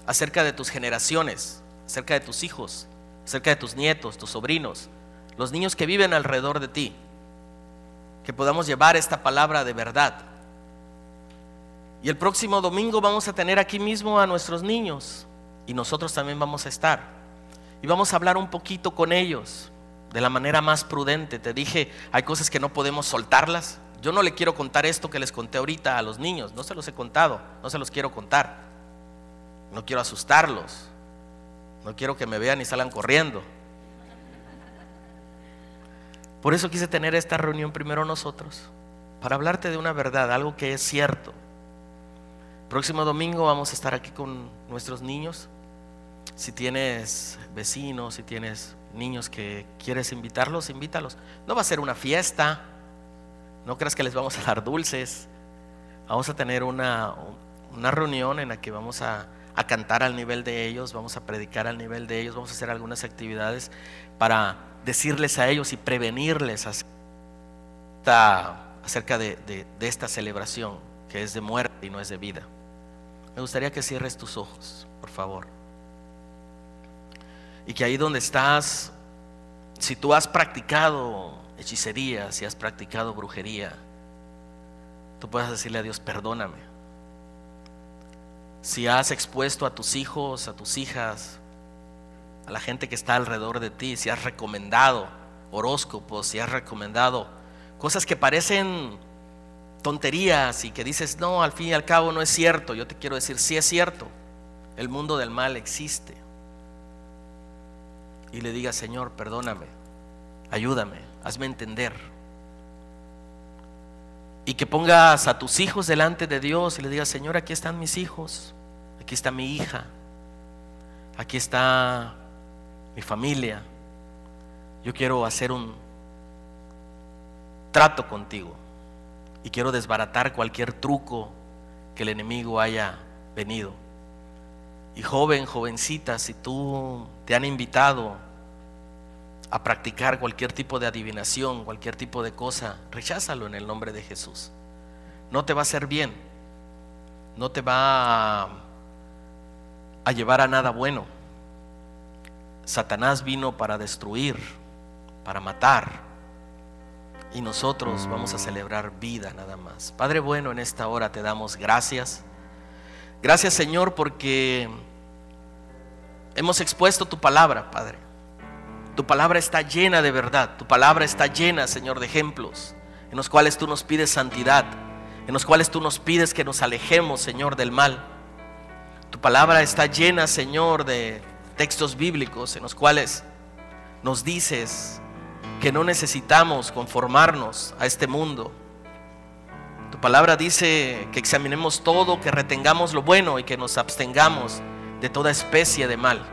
acerca de tus generaciones, acerca de tus hijos, acerca de tus nietos, tus sobrinos, los niños que viven alrededor de ti. Que podamos llevar esta palabra de verdad. Y el próximo domingo vamos a tener aquí mismo a nuestros niños, y nosotros también vamos a estar, y vamos a hablar un poquito con ellos de la manera más prudente. Te dije, hay cosas que no podemos soltarlas. Yo no le quiero contar esto que les conté ahorita a los niños, no se los he contado, no se los quiero contar. No quiero asustarlos, no quiero que me vean y salgan corriendo. Por eso quise tener esta reunión primero nosotros, para hablarte de una verdad, algo que es cierto. Próximo domingo vamos a estar aquí con nuestros niños. Si tienes vecinos, si tienes niños que quieres invitarlos, invítalos. No va a ser una fiesta, no creas que les vamos a dar dulces. Vamos a tener una reunión en la que vamos a cantar al nivel de ellos, vamos a predicar al nivel de ellos, vamos a hacer algunas actividades para decirles a ellos y prevenirles acerca de esta celebración que es de muerte y no es de vida. Me gustaría que cierres tus ojos, por favor, y que ahí donde estás, si tú has practicado hechicería, si has practicado brujería, tú puedas decirle a Dios: perdóname. Si has expuesto a tus hijos, a tus hijas, a la gente que está alrededor de ti, si has recomendado horóscopos, si has recomendado cosas que parecen tonterías y que dices: no, al fin y al cabo no es cierto. Yo te quiero decir: sí es cierto, el mundo del mal existe. Y le digas: Señor, perdóname, ayúdame, hazme entender. Y que pongas a tus hijos delante de Dios y le digas: Señor, aquí están mis hijos, aquí está mi hija, aquí está mi familia. Yo quiero hacer un trato contigo y quiero desbaratar cualquier truco que el enemigo haya venido. Y joven, jovencita, si tú te han invitado a practicar cualquier tipo de adivinación, cualquier tipo de cosa, recházalo en el nombre de Jesús. No te va a hacer bien, no te va a llevar a nada bueno. Satanás vino para destruir, para matar, y nosotros vamos a celebrar vida nada más. Padre bueno, en esta hora te damos gracias. Gracias, Señor, porque hemos expuesto tu palabra, Padre. Tu palabra está llena de verdad. Tu palabra está llena, Señor, de ejemplos en los cuales tú nos pides santidad, en los cuales tú nos pides que nos alejemos, Señor, del mal. Tu palabra está llena, Señor, de textos bíblicos en los cuales nos dices que no necesitamos conformarnos a este mundo. Tu palabra dice que examinemos todo, que retengamos lo bueno y que nos abstengamos de toda especie de mal.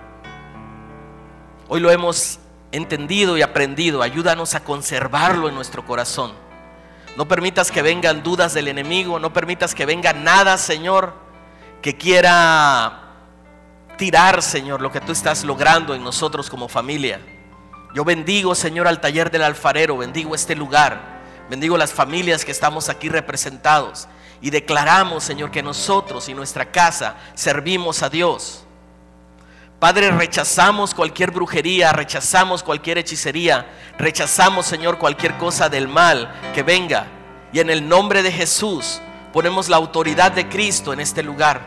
Hoy lo hemos entendido y aprendido. Ayúdanos a conservarlo en nuestro corazón. No permitas que vengan dudas del enemigo, no permitas que venga nada, Señor, que quiera tirar, Señor, lo que tú estás logrando en nosotros como familia. Yo bendigo, Señor, al taller del alfarero, bendigo este lugar, bendigo las familias que estamos aquí representados y declaramos, Señor, que nosotros y nuestra casa servimos a Dios. Padre, rechazamos cualquier brujería, rechazamos cualquier hechicería, rechazamos, Señor, cualquier cosa del mal que venga, y en el nombre de Jesús ponemos la autoridad de Cristo en este lugar,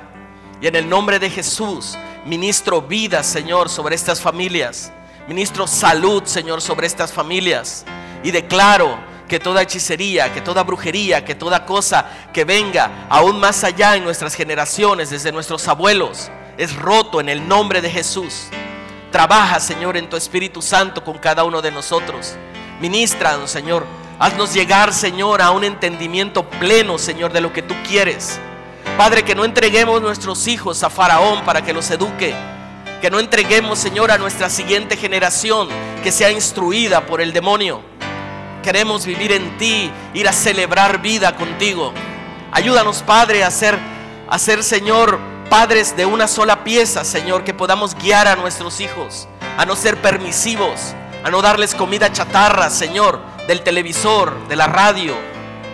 y en el nombre de Jesús ministro vida, Señor, sobre estas familias. Ministro salud, Señor, sobre estas familias, y declaro que toda hechicería, que toda brujería, que toda cosa que venga aún más allá en nuestras generaciones, desde nuestros abuelos, es roto en el nombre de Jesús. Trabaja, Señor, en tu Espíritu Santo con cada uno de nosotros. Ministranos, Señor. Haznos llegar, Señor, a un entendimiento pleno, Señor, de lo que tú quieres. Padre, que no entreguemos nuestros hijos a Faraón para que los eduque. Que no entreguemos, Señor, a nuestra siguiente generación que sea instruida por el demonio. Queremos vivir en ti, ir a celebrar vida contigo. Ayúdanos, Padre, a ser, Señor, padres de una sola pieza, Señor, que podamos guiar a nuestros hijos, a no ser permisivos, a no darles comida chatarra, Señor, del televisor, de la radio,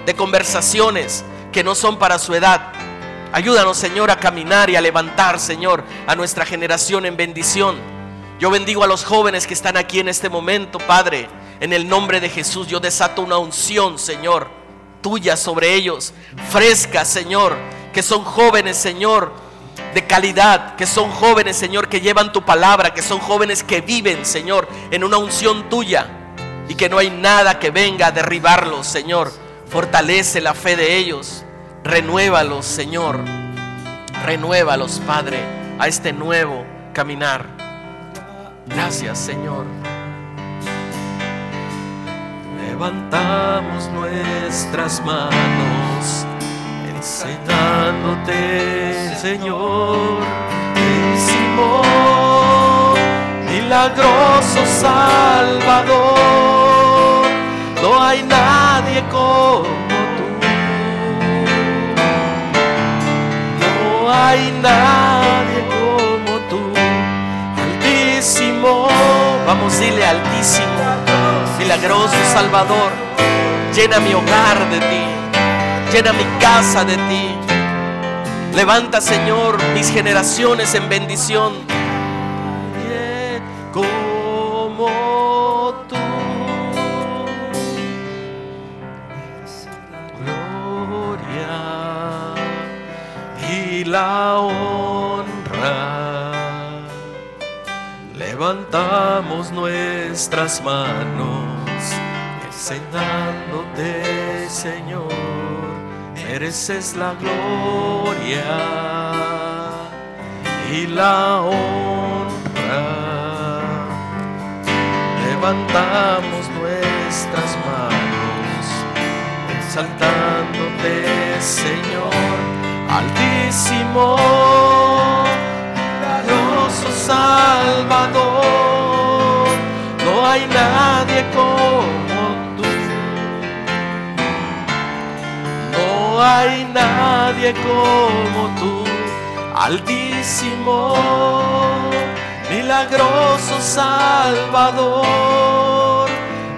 de conversaciones que no son para su edad. Ayúdanos, Señor, a caminar y a levantar, Señor, a nuestra generación en bendición. Yo bendigo a los jóvenes que están aquí en este momento, Padre. En el nombre de Jesús yo desato una unción, Señor, tuya sobre ellos, fresca, Señor, que son jóvenes, Señor, de calidad, que son jóvenes, Señor, que llevan tu palabra, que son jóvenes que viven, Señor, en una unción tuya, y que no hay nada que venga a derribarlos, Señor. Fortalece la fe de ellos. Renuévalos, Señor. Renuévalos, Padre, a este nuevo caminar. Gracias, Señor. Levantamos nuestras manos, enseñándote, Señor, Santísimo, milagroso Salvador. No hay nadie como no hay nadie como tú, Altísimo. Vamos, dile: Altísimo, milagroso Salvador. Llena mi hogar de ti, llena mi casa de ti. Levanta, Señor, mis generaciones en bendición. Nadie como tú. Gloria y la honra. Levantamos nuestras manos, enseñándote, Señor, mereces la gloria y la honra. Levantamos nuestras manos, exaltándote, Señor, Altísimo, glorioso Salvador. No hay nadie como tú, no hay nadie como tú, Altísimo, milagroso Salvador.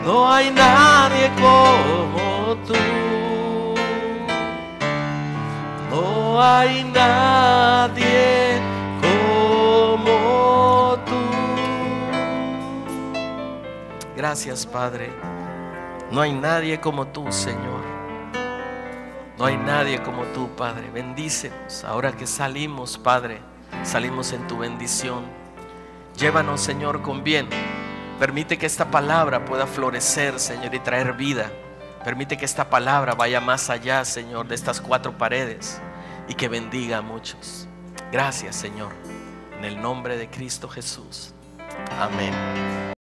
No hay nadie como tú, no hay nadie como tú. Gracias, Padre. No hay nadie como tú, Señor. No hay nadie como tú, Padre. Bendícenos ahora que salimos, Padre. Salimos en tu bendición. Llévanos, Señor, con bien. Permite que esta palabra pueda florecer, Señor, y traer vida. Permite que esta palabra vaya más allá, Señor, de estas cuatro paredes, y que bendiga a muchos. Gracias, Señor. En el nombre de Cristo Jesús. Amén.